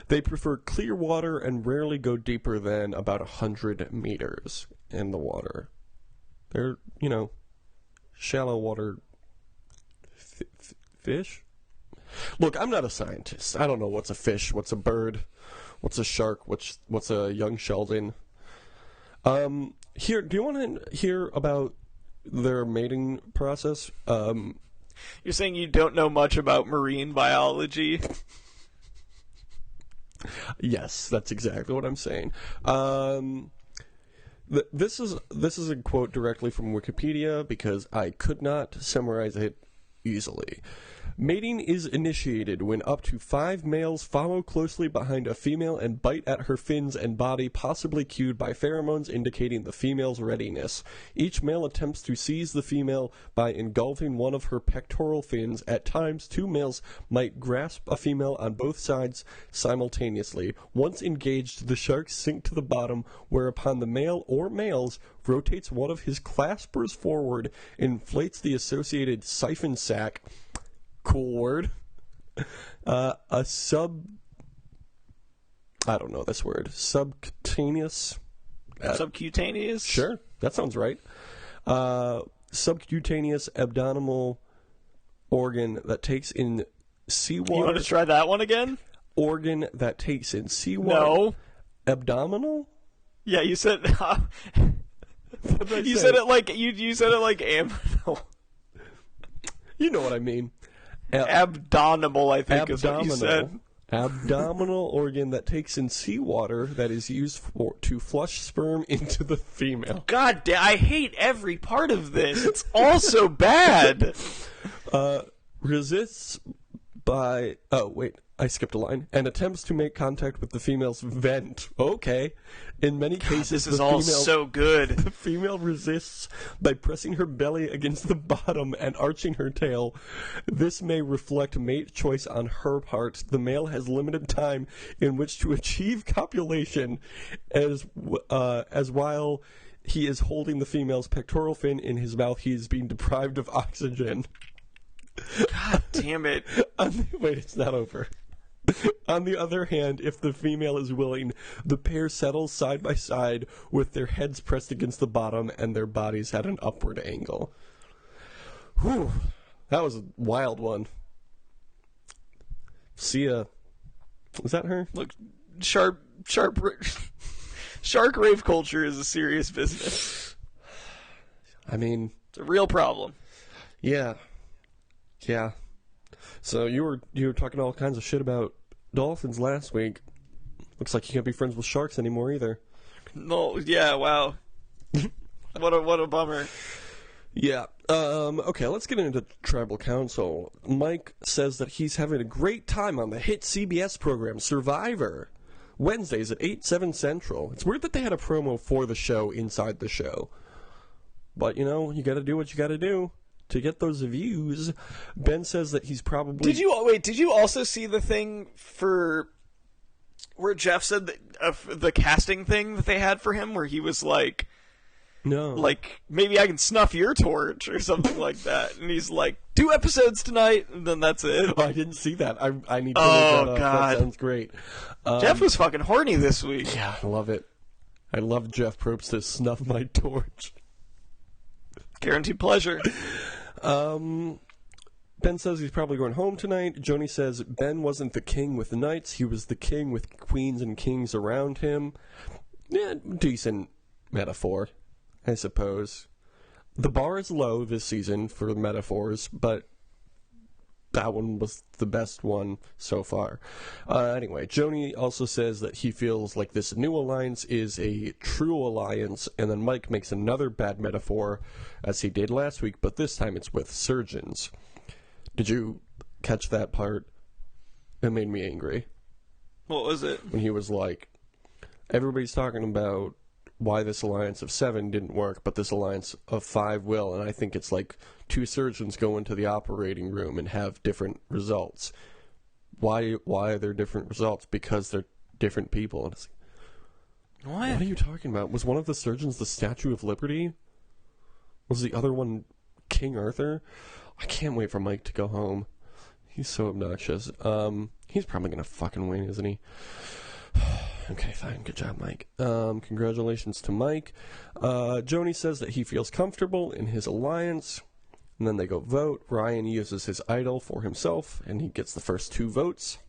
S2: They prefer clear water and rarely go deeper than about 100 meters in the water. They're, shallow water fish? Look, I'm not a scientist. I don't know what's a fish, what's a bird, what's a shark, what's a young Sheldon. Do you want to hear about their mating process?
S3: You're saying you don't know much about marine biology?
S2: Yes, that's exactly what I'm saying. This is a quote directly from Wikipedia because I could not summarize it easily. Mating is initiated when up to 5 males follow closely behind a female and bite at her fins and body, possibly cued by pheromones indicating the female's readiness. Each male attempts to seize the female by engulfing one of her pectoral fins. At times, 2 males might grasp a female on both sides simultaneously. Once engaged, the sharks sink to the bottom, whereupon the male or males rotates one of his claspers forward, inflates the associated siphon sac, cool word, a I don't know this word. Subcutaneous?
S3: Subcutaneous?
S2: Sure, that sounds right. Subcutaneous abdominal organ that takes in seawater.
S3: You want to try that one again?
S2: Organ that takes in seawater.
S3: No.
S2: Abdominal?
S3: Yeah, you said. You said it like you said it like aminal.
S2: You know what I mean.
S3: Abdominal, I think is what you said.
S2: Abdominal organ that takes in seawater that is used to flush sperm into the female.
S3: God damn, I hate every part of this. It's all so bad.
S2: Resists by... Oh, wait. I skipped a line. And attempts to make contact with the female's vent. Okay. In many cases,
S3: this is all so good.
S2: The female resists by pressing her belly against the bottom and arching her tail. This may reflect mate choice on her part. The male has limited time in which to achieve copulation, as while he is holding the female's pectoral fin in his mouth, he is being deprived of oxygen.
S3: God damn it.
S2: Wait, it's not over. On the other hand, if the female is willing, the pair settles side by side with their heads pressed against the bottom and their bodies at an upward angle. Whew. That was a wild one. Sia. Was that her?
S3: Look, shark rave culture is a serious business.
S2: I mean...
S3: It's a real problem.
S2: Yeah. Yeah. So you were talking all kinds of shit about dolphins last week. Looks like you can't be friends with sharks anymore either.
S3: No, yeah, wow. What a bummer.
S2: Yeah. Okay, let's get into Tribal Council. Mike says that he's having a great time on the hit CBS program Survivor. Wednesdays at 8/7 Central. It's weird that they had a promo for the show inside the show. But, you gotta do what you gotta do to get those views. Ben says that he's probably...
S3: Did you also see the thing for... Where Jeff said that, the casting thing that they had for him, where he was like...
S2: No.
S3: Like, maybe I can snuff your torch, or something like that. And he's like, 2 episodes tonight, and then that's it.
S2: Oh, I didn't see that. I need to
S3: Oh,
S2: look that up.
S3: God.
S2: That sounds great.
S3: Jeff was fucking horny this week.
S2: Yeah, I love it. I love Jeff Probst to snuff my torch.
S3: Guaranteed pleasure.
S2: Ben says he's probably going home tonight. Joni says Ben wasn't the king with the knights. He was the king with queens and kings around him. Yeah, decent metaphor, I suppose. The bar is low this season for metaphors, but that one was the best one so far. Anyway, Joni also says that he feels like this new alliance is a true alliance, and then Mike makes another bad metaphor, as he did last week, but this time it's with surgeons. Did you catch that part? It made me angry.
S3: What was it?
S2: When he was like, everybody's talking about why this alliance of 7 didn't work, but this alliance of 5 will, and I think it's like 2 surgeons go into the operating room and have different results. Why are there different results? Because they're different people. And it's like, what are you talking about? Was one of the surgeons the Statue of Liberty? Was the other one King Arthur? I can't wait for Mike to go home. He's so obnoxious. He's probably gonna fucking win, isn't he? Okay, fine. Good job, Mike. Congratulations to Mike. Joni says that he feels comfortable in his alliance. And then they go vote. Ryan uses his idol for himself, and he gets the first 2 votes.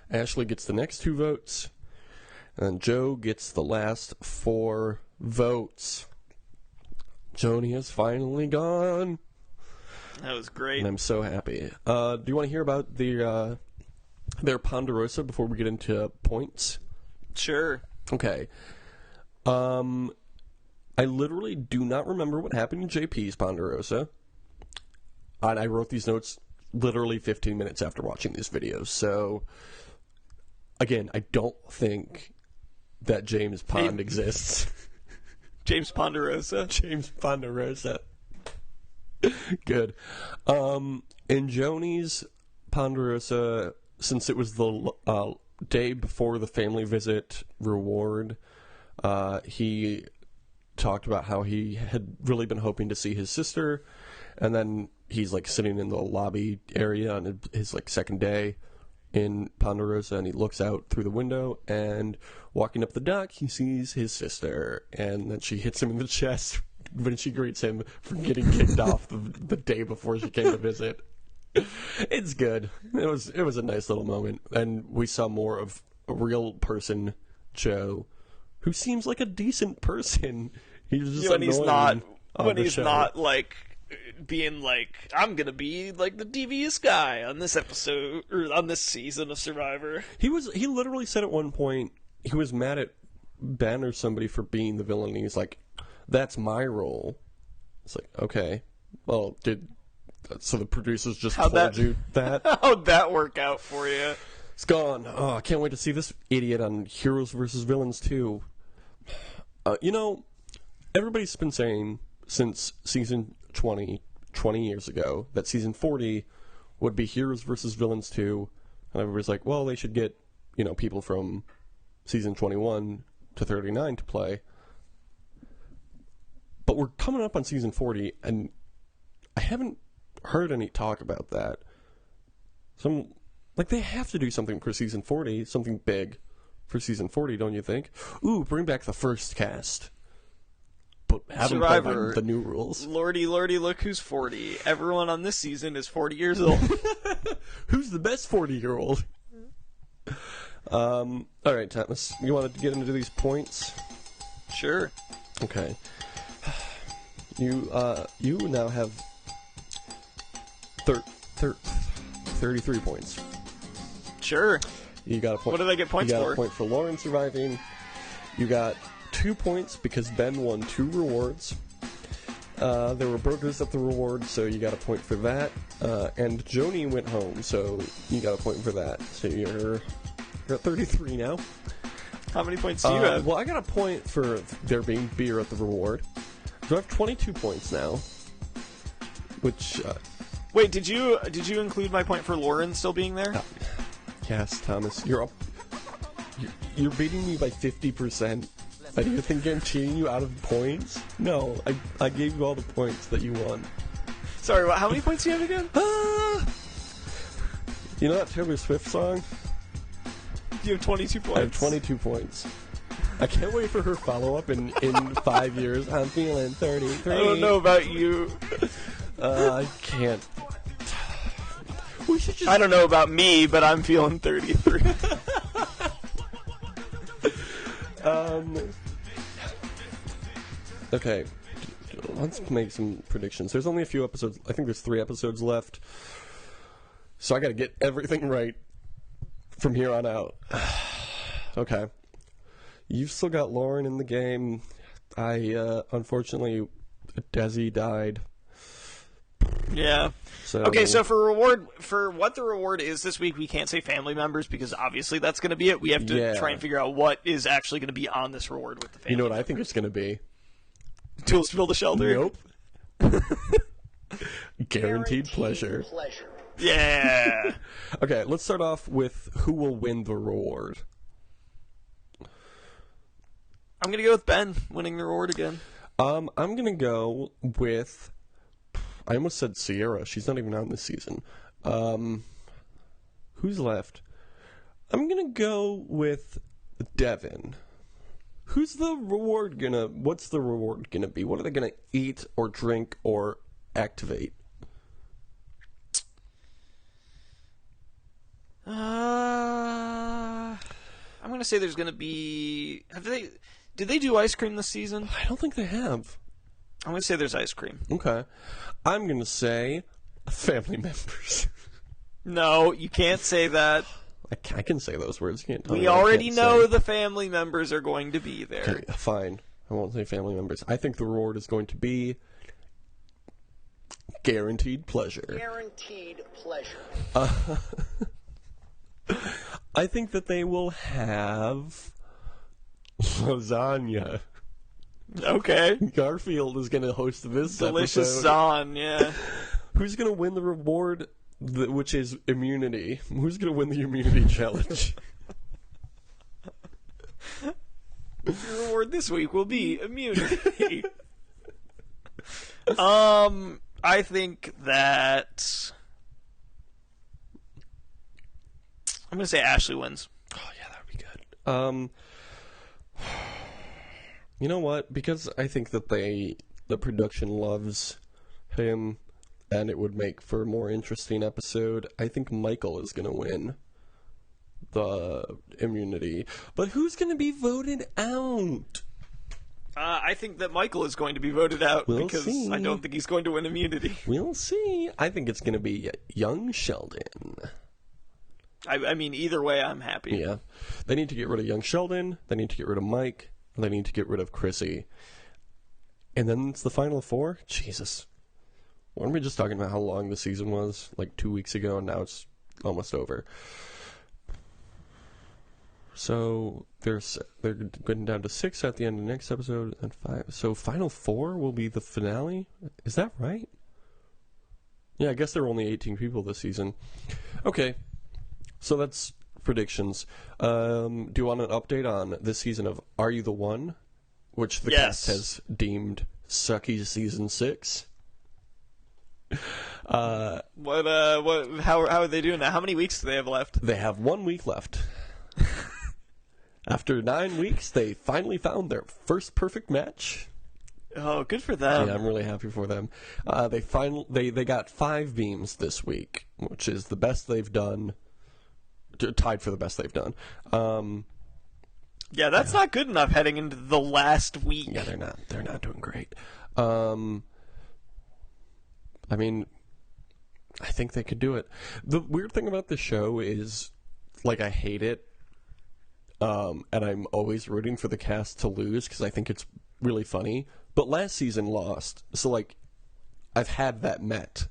S2: Ashley gets the next 2 votes. And then Joe gets the last 4 votes. Joni is finally gone.
S3: That was great.
S2: And I'm so happy. Do you want to hear about their Ponderosa before we get into points?
S3: Sure.
S2: Okay. I literally do not remember what happened in JP's Ponderosa. And I wrote these notes literally 15 minutes after watching these videos. So, again, I don't think that James Pond exists.
S3: James Ponderosa.
S2: James Ponderosa. Good. In Joni's Ponderosa, since it was the day before the family visit reward, he talked about how he had really been hoping to see his sister, and then he's like sitting in the lobby area on his like second day, in Ponderosa, and he looks out through the window, and walking up the dock, he sees his sister, and then she hits him in the chest when she greets him for getting kicked off the day before she came to visit. It's good. It was a nice little moment, and we saw more of a real person, Joe, who seems like a decent person. He's just
S3: when he's
S2: show.
S3: not like being like, I'm gonna be like the devious guy on this episode or on this season of Survivor.
S2: He literally said at one point he was mad at Ben or somebody for being the villain, and he's like, "That's my role." It's like, okay, well, so the producers just told you that?
S3: How'd that work out for you?
S2: It's gone. Oh, I can't wait to see this idiot on Heroes vs. Villains 2. Everybody's been saying since season 20 years ago, that season 40 would be Heroes vs. Villains 2, and everybody's like, well, they should get, people from season 21 to 39 to play. But we're coming up on season 40, and I haven't heard any talk about that. They have to do something for season 40, something big for season 40, don't you think? Ooh, bring back the first cast. But have them play by the new rules.
S3: Lordy, look who's 40. Everyone on this season is 40 years old.
S2: Who's the best 40-year-old? All right, Thomas, you want to get into these points?
S3: Sure.
S2: Okay. You now have 33 points.
S3: Sure.
S2: You got a point.
S3: What did I get points for?
S2: You got a point for Lauren surviving. You got 2 points because Ben won 2 rewards. There were burgers at the reward, so you got a point for that. And Joni went home, so you got a point for that. So you're at 33 now.
S3: How many points do you have?
S2: Well, I got a point for there being beer at the reward. So I have 22 points now. Which...
S3: Wait, did you include my point for Lauren still being there?
S2: Yes, Thomas. You're beating me by 50%. I do think I'm cheating you out of points. No, I gave you all the points that you won.
S3: Sorry, how many points do you have again?
S2: You know that Taylor Swift song?
S3: You have 22 points.
S2: I have 22 points. I can't wait for her follow-up in 5 years. I'm feeling 33.
S3: I don't know about you.
S2: I can't. We should just...
S3: I don't know about me, but I'm feeling 33.
S2: Okay. Let's make some predictions. There's only a few episodes. I think there's 3 episodes left. So I gotta get everything right from here on out. Okay. You've still got Lauren in the game. Unfortunately, Desi died.
S3: Yeah.
S2: So,
S3: okay, so for what the reward is this week, we can't say family members because obviously that's going to be it. We have to try and figure out what is actually going to be on this reward with the family.
S2: You know what I think it's going to be?
S3: Tools to build a shelter?
S2: Nope. Guaranteed pleasure.
S3: Yeah.
S2: Okay, let's start off with who will win the reward.
S3: I'm going to go with Ben winning the reward again.
S2: I'm going to go with... I almost said Sierra. She's not even on this season. Who's left? I'm going to go with Devin. What's the reward gonna be? What are they gonna eat or drink or activate?
S3: I'm gonna say there's gonna be... Did they do ice cream this season?
S2: I don't think they have.
S3: I'm gonna say there's ice cream.
S2: Okay. I'm gonna say family members.
S3: No, you can't say that.
S2: I can say those words. You can't tell me
S3: we
S2: what I
S3: already
S2: can't
S3: know
S2: say.
S3: the family members are going to be there.
S2: Okay, fine. I won't say family members. I think the reward is going to be guaranteed pleasure.
S1: Guaranteed pleasure.
S2: I think that they will have lasagna.
S3: Okay.
S2: Garfield is going to host this
S3: Delicious
S2: episode.
S3: Zahn, yeah.
S2: Who's going to win the reward, which is immunity? Who's going to win the immunity challenge?
S3: Your reward this week will be immunity. I think that... I'm going to say Ashley wins.
S2: Oh, yeah, that would be good. You know what? Because I think that the production loves him, and it would make for a more interesting episode, I think Michael is going to win the immunity. But who's going to be voted out?
S3: I think that Michael is going to be voted out because
S2: see.
S3: I don't think he's going to win immunity.
S2: We'll see. I think it's going to be young Sheldon.
S3: I mean, either way, I'm happy.
S2: Yeah. They need to get rid of young Sheldon. They need to get rid of Mike. And they need to get rid of Chrissy. And then it's the final four? Jesus. Weren't we just talking about how long the season was? Like 2 weeks ago, and now it's almost over. So they're getting down to 6 at the end of the next episode, and 5. So final 4 will be the finale? Is that right? Yeah, I guess there were only 18 people this season. Okay. So that's predictions. Do you want an update on this season of Are You the One? Which the cast has deemed sucky season 6.
S3: How are they doing now? How many weeks do they have left?
S2: They have 1 week left. After 9 weeks, they finally found their first perfect match.
S3: Oh, good for them.
S2: Yeah, I'm really happy for them. They got 5 beams this week, which is the best they've done. Tied for the best they've done.
S3: Yeah, that's not good enough heading into the last week.
S2: Yeah, they're not doing great. I mean, I think they could do it. The weird thing about this show is, like, I hate it, and I'm always rooting for the cast to lose because I think it's really funny. But last season lost, so, like, I've had that met.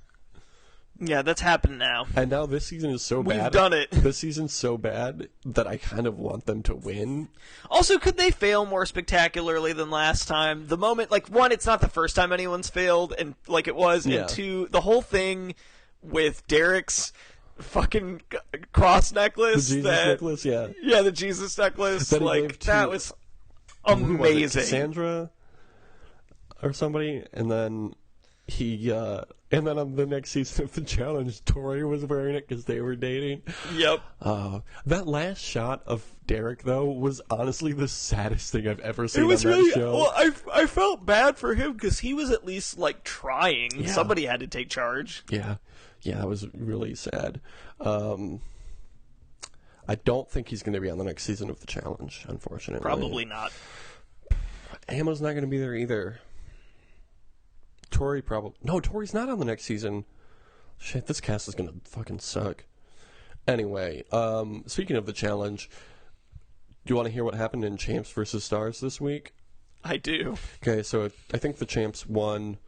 S3: Yeah, that's happened now.
S2: And now this season is so bad.
S3: We've done it.
S2: This season's so bad that I kind of want them to win.
S3: Also, could they fail more spectacularly than last time? The moment, like, one, it's not the first time anyone's failed, and like it was,
S2: Yeah.
S3: and two, the whole thing with Derek's fucking cross necklace.
S2: The Jesus necklace, yeah.
S3: Yeah, the Jesus necklace.
S2: That he
S3: Like,
S2: gave to-
S3: that was
S2: Who was it,
S3: amazing.
S2: Cassandra or somebody, and then and then on the next season of the challenge, Tori was wearing it because they were dating.
S3: Yep.
S2: That last shot of Derek, though, was honestly the saddest thing I've ever seen
S3: It was
S2: on that
S3: really
S2: show.
S3: well. I felt bad for him because he was at least like trying.
S2: Yeah.
S3: Somebody had to take charge.
S2: Yeah, it was really sad. I don't think he's going to be on the next season of the challenge, unfortunately.
S3: Probably not.
S2: Ammo's not going to be there either. Tori probably... No, Tori's not on the next season. Shit, this cast is going to fucking suck. Anyway, speaking of the challenge, do you want to hear what happened in Champs vs. Stars this week?
S3: I do.
S2: Okay, so I think the Champs won.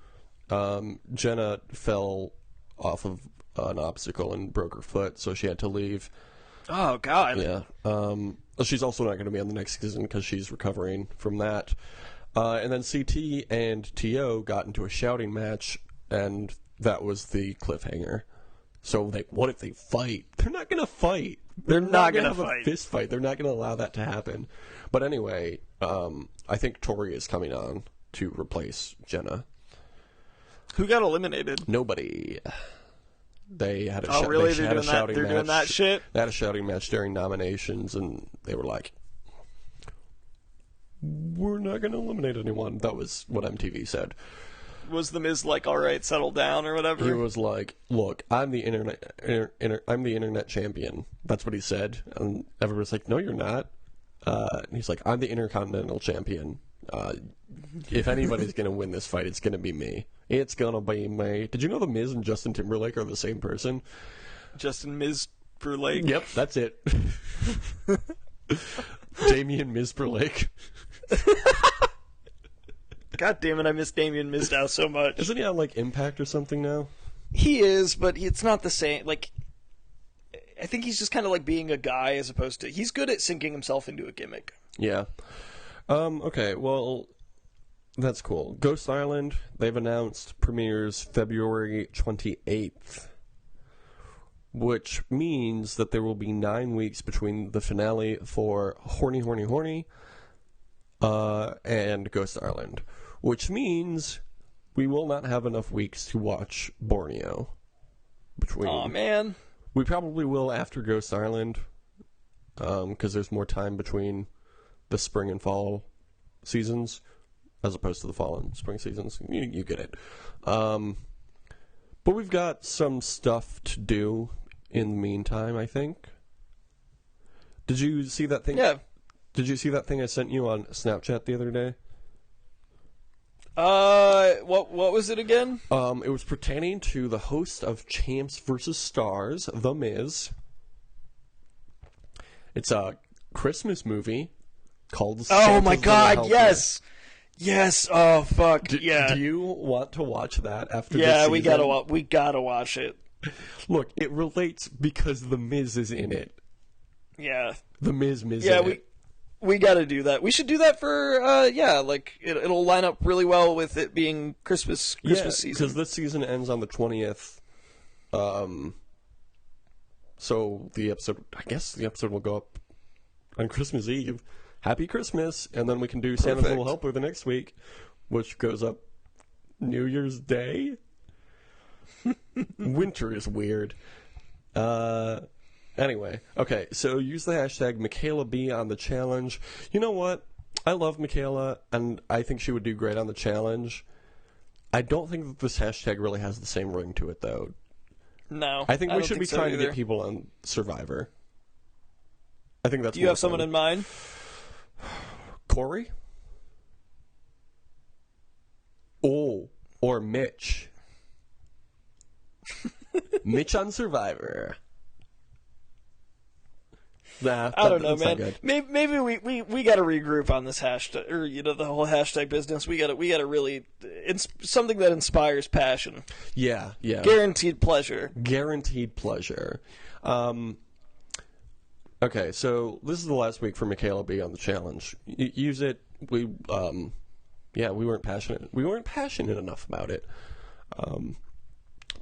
S2: Jenna fell off of an obstacle and broke her foot, so she had to leave.
S3: Oh, God.
S2: Yeah. She's also not going to be on the next season because she's recovering from that. And then CT and TO got into a shouting match, and that was the cliffhanger. So, what if they fight? They're not going to fight. They're not going to have a fist fight. They're not going to allow that to happen. But anyway, I think Tori is coming on to replace Jenna.
S3: Who got eliminated?
S2: Nobody. They had a
S3: really?
S2: They had a shouting
S3: They're
S2: match.
S3: doing that shit?
S2: They had a shouting match during nominations, and they were like, we're not going to eliminate anyone. That was what MTV said.
S3: Was the Miz like, all right, settle down or whatever?
S2: He was like, look, I'm the internet champion. That's what he said. And everyone's like, no, you're not. And he's like, I'm the intercontinental champion. If anybody's going to win this fight, it's going to be me. It's going to be me. Did you know The Miz and Justin Timberlake are the same person?
S3: Justin Miz Timberlake.
S2: Yep, that's it. Damian Mizperlake.
S3: God damn it, I miss Damian Mizdow so much.
S2: Isn't he on, like, Impact or something now?
S3: He is, but it's not the same. Like, I think he's just kind of like being a guy as opposed to... He's good at sinking himself into a gimmick.
S2: Yeah. Okay, well, that's cool. Ghost Island, they've announced, premieres February 28th. Which means that there will be 9 weeks between the finale for Horny, Horny, Horny and Ghost Island. Which means we will not have enough weeks to watch Borneo.
S3: Aw, man.
S2: We probably will after Ghost Island, because there's more time between the spring and fall seasons as opposed to the fall and spring seasons. You get it. But we've got some stuff to do in the meantime, I think. Did you see that thing?
S3: Yeah.
S2: Did you see that thing I sent you on Snapchat the other day?
S3: What was it again?
S2: It was pertaining to the host of Champs vs. Stars, The Miz. It's a Christmas movie called
S3: Oh my
S2: Santa's
S3: God!
S2: Little
S3: Yes, yes. Oh fuck! Yeah.
S2: Do you want to watch that after?
S3: Yeah,
S2: this
S3: we
S2: season?
S3: we gotta watch it.
S2: Look, it relates because The Miz is in it.
S3: Yeah.
S2: The Miz.
S3: Yeah,
S2: in it.
S3: we got to do that. We should do that for like it'll line up really well with it being Christmas season.
S2: Because this season ends on the 20th. So the episode, I guess the episode will go up on Christmas Eve. Happy Christmas, and then we can do Santa's Little Helper the next week, which goes up New Year's Day. Winter is weird. Anyway, okay, so use the hashtag MichaelaB on the challenge. You know what? I love Michaela, and I think she would do great on the challenge. I don't think that this hashtag really has the same ring to it, though.
S3: No.
S2: I think we should be trying
S3: either.
S2: to get people on Survivor. I think that's
S3: Do you have someone in mind?
S2: Corey? Oh, or Mitch. Mitch on Survivor. Nah,
S3: I don't know,
S2: that's not
S3: man.
S2: good.
S3: Maybe we got to regroup on this hashtag, or the whole hashtag business. We got to really something that inspires passion.
S2: Yeah.
S3: Guaranteed pleasure.
S2: Guaranteed pleasure. Okay, so this is the last week for Michaela B on the challenge. Use it. We weren't passionate. We weren't passionate enough about it.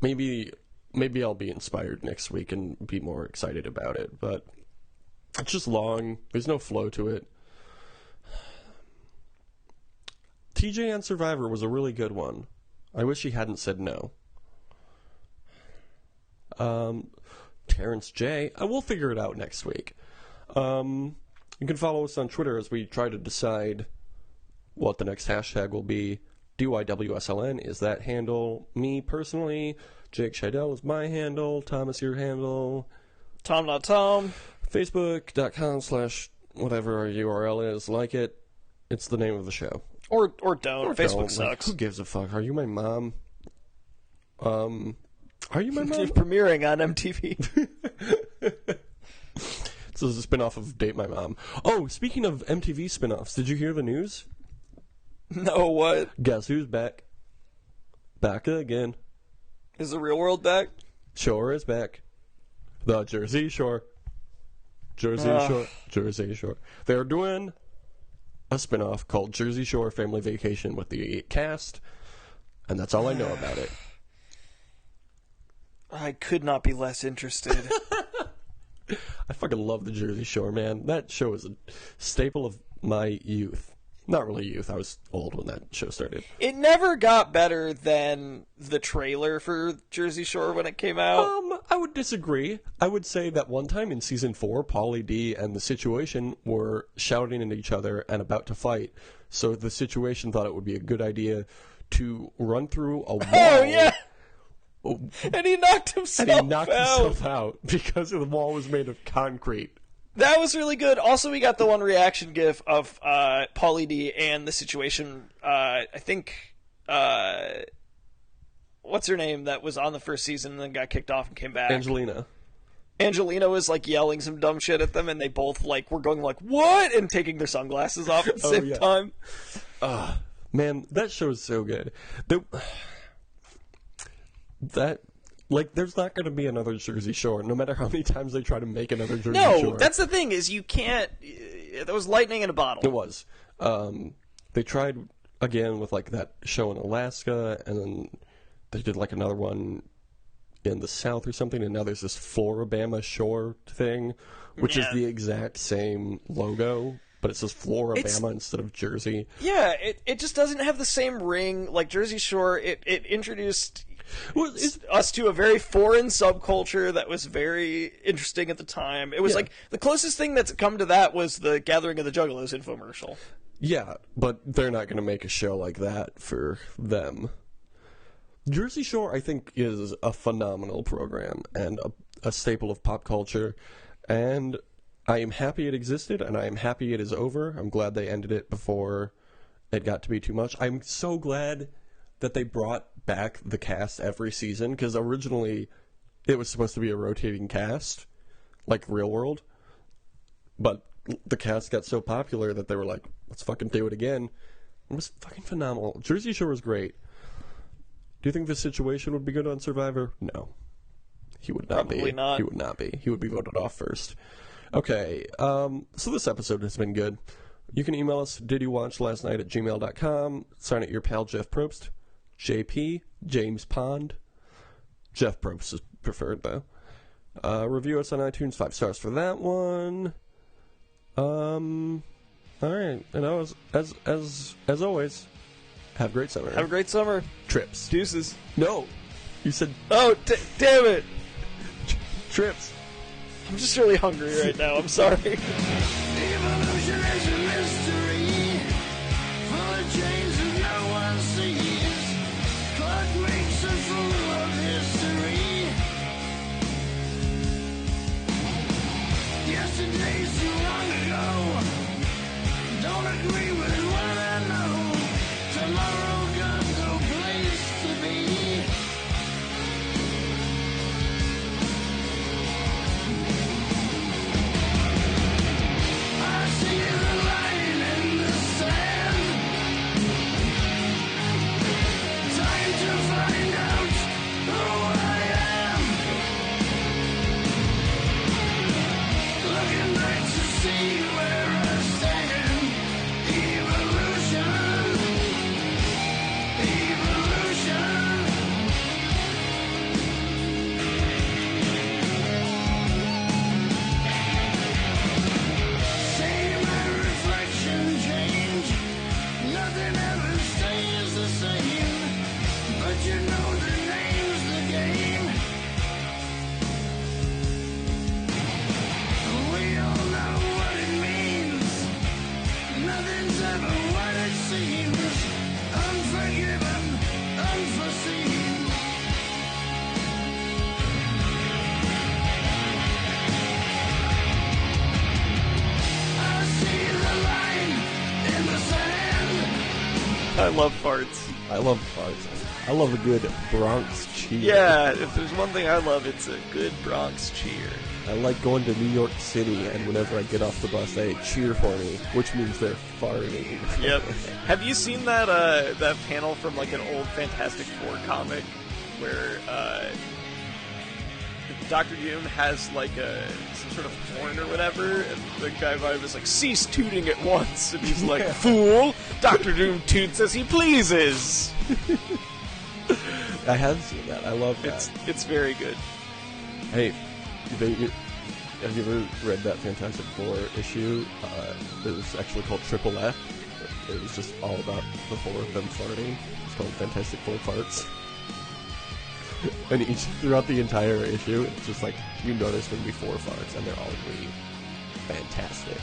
S2: Maybe I'll be inspired next week and be more excited about it, but it's just long. There's no flow to it. TJ on Survivor was a really good one. I wish he hadn't said no. Terrence J. We'll figure it out next week. You can follow us on Twitter as we try to decide what the next hashtag will be. DYWSLN is that handle. Me personally, Jake Scheidel is my handle. Thom is your handle.
S3: Thom not Thom.
S2: Facebook.com/whatever our URL is. Like it. It's the name of the show.
S3: Or don't. Facebook
S2: don't.
S3: sucks.
S2: Who gives a fuck? Are you my mom? Are you my mom?
S3: Premiering on MTV.
S2: So this is a spin-off of Date My Mom. Oh, speaking of MTV spin-offs, did you hear the news?
S3: No, what?
S2: Guess who's back? Back again.
S3: Is the real world back?
S2: Shore is back. The Jersey Shore. Jersey Shore. They're doing a spin-off called Jersey Shore Family Vacation with the cast, and that's all I know about it.
S3: I could not be less interested.
S2: I fucking love the Jersey Shore, man. That show is a staple of my youth. Not really youth. I was old when that show started.
S3: It never got better than the trailer for Jersey Shore when it came out.
S2: I would disagree. I would say that one time in season 4, Pauly D and the Situation were shouting at each other and about to fight. So the Situation thought it would be a good idea to run through a wall.
S3: Oh, yeah! And he knocked himself
S2: out because the wall was made of concrete.
S3: That was really good. Also, we got the one reaction gif of Pauly D and the Situation. I think what's her name that was on the first season and then got kicked off and came back? Angelina was like yelling some dumb shit at them, and they both like were going like "what" and taking their sunglasses off at the same time.
S2: Man, that show is so good. There's not going to be another Jersey Shore, no matter how many times they try to make another Jersey Shore.
S3: No, that's the thing, is you can't... There was lightning in a bottle.
S2: It was. They tried again with, like, that show in Alaska, and then they did, like, another one in the South or something, and now there's this Floribama Shore thing, which is the exact same logo, but it says Floribama instead of Jersey.
S3: Yeah, it just doesn't have the same ring. Like, Jersey Shore, it introduced...
S2: Well,
S3: us to a very foreign subculture that was very interesting at the time. It was like the closest thing that's come to that was the Gathering of the Juggalos infomercial.
S2: yeah, but they're not going to make a show like that for them. Jersey Shore, I think, is a phenomenal program and a staple of pop culture, and I am happy it existed, and I am happy it is over. I'm glad they ended it before it got to be too much. I'm so glad that they brought back the cast every season, because originally it was supposed to be a rotating cast, like Real World, but the cast got so popular that they were like, let's fucking do it again. It was fucking phenomenal. Jersey Shore was great. Do you think this situation would be good on Survivor? No. He would not be.
S3: Probably not.
S2: He would not be. He would be voted off first. Okay, so this episode has been good. You can email us, didyoutwatchlastnight@gmail.com. Sign at your pal Jeff Probst. JP, James Pond. Jeff Probst is preferred, though. Review us on iTunes, 5 stars for that one. All right, and as always, have a great summer.
S3: Have a great summer.
S2: Trips.
S3: Deuces.
S2: No, you said
S3: Oh, damn it.
S2: trips.
S3: I'm just really hungry right now. I'm sorry.
S4: Evolution is a mystery, full of chains that no one sees. Clock weeks are full of history. Yesterday's too long ago. Don't agree with what I know. Tomorrow got no place to be. I see the line in the sand. Time to find out who I am. Looking back to see where I stand. Evolution. See my reflection change. Nothing ever stays the same. But you know the name's the game. We all know what it means. Nothing's ever what it seems. Unforgiven, unforeseen. I see the line in the sand.
S3: I love farts.
S2: I love farts. I love a good Bronx cheer.
S3: Yeah, if there's one thing I love, it's a good Bronx cheer.
S2: I like going to New York City, and whenever I get off the bus, they cheer for me, which means they're farting.
S3: Yep. Have you seen that that panel from like an old Fantastic Four comic where Dr. Doom has like some sort of horn or whatever, and the guy vibe is like, cease tooting at once, and he's like, fool! Dr. Doom toots as he pleases!
S2: I have seen that. I love that.
S3: It's very good.
S2: Hey, have you ever read that Fantastic Four issue? It was actually called Triple F. It was just all about the four of them farting. It's called Fantastic Four Farts. And throughout the entire issue, it's just like, you notice there'll be 4 farts, and they're all really fantastic.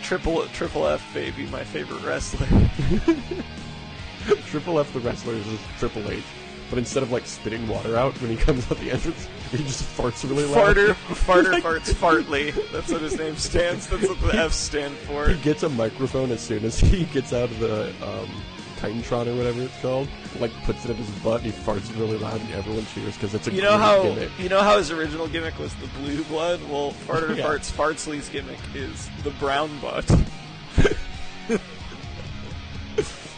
S3: Triple F, baby, my favorite wrestler.
S2: Triple F, the wrestler, is just Triple H. But instead of like spitting water out when he comes out the entrance, he just farts really loud.
S3: Farter farts fartly. That's what his name stands. That's what the F stand for.
S2: He gets a microphone as soon as he gets out of the Titantron or whatever it's called. Like puts it up his butt and he farts really loud and everyone cheers because it's a great gimmick.
S3: You know how his original gimmick was the blue blood? Well, Farter Farts Fartsley's gimmick is the brown butt.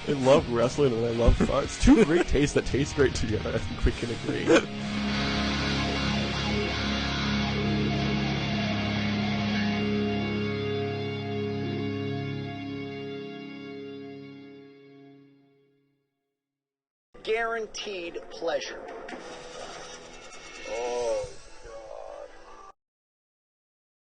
S2: I love wrestling and I love farts. Two great tastes that taste great together. I think we can agree.
S1: Guaranteed pleasure. Oh.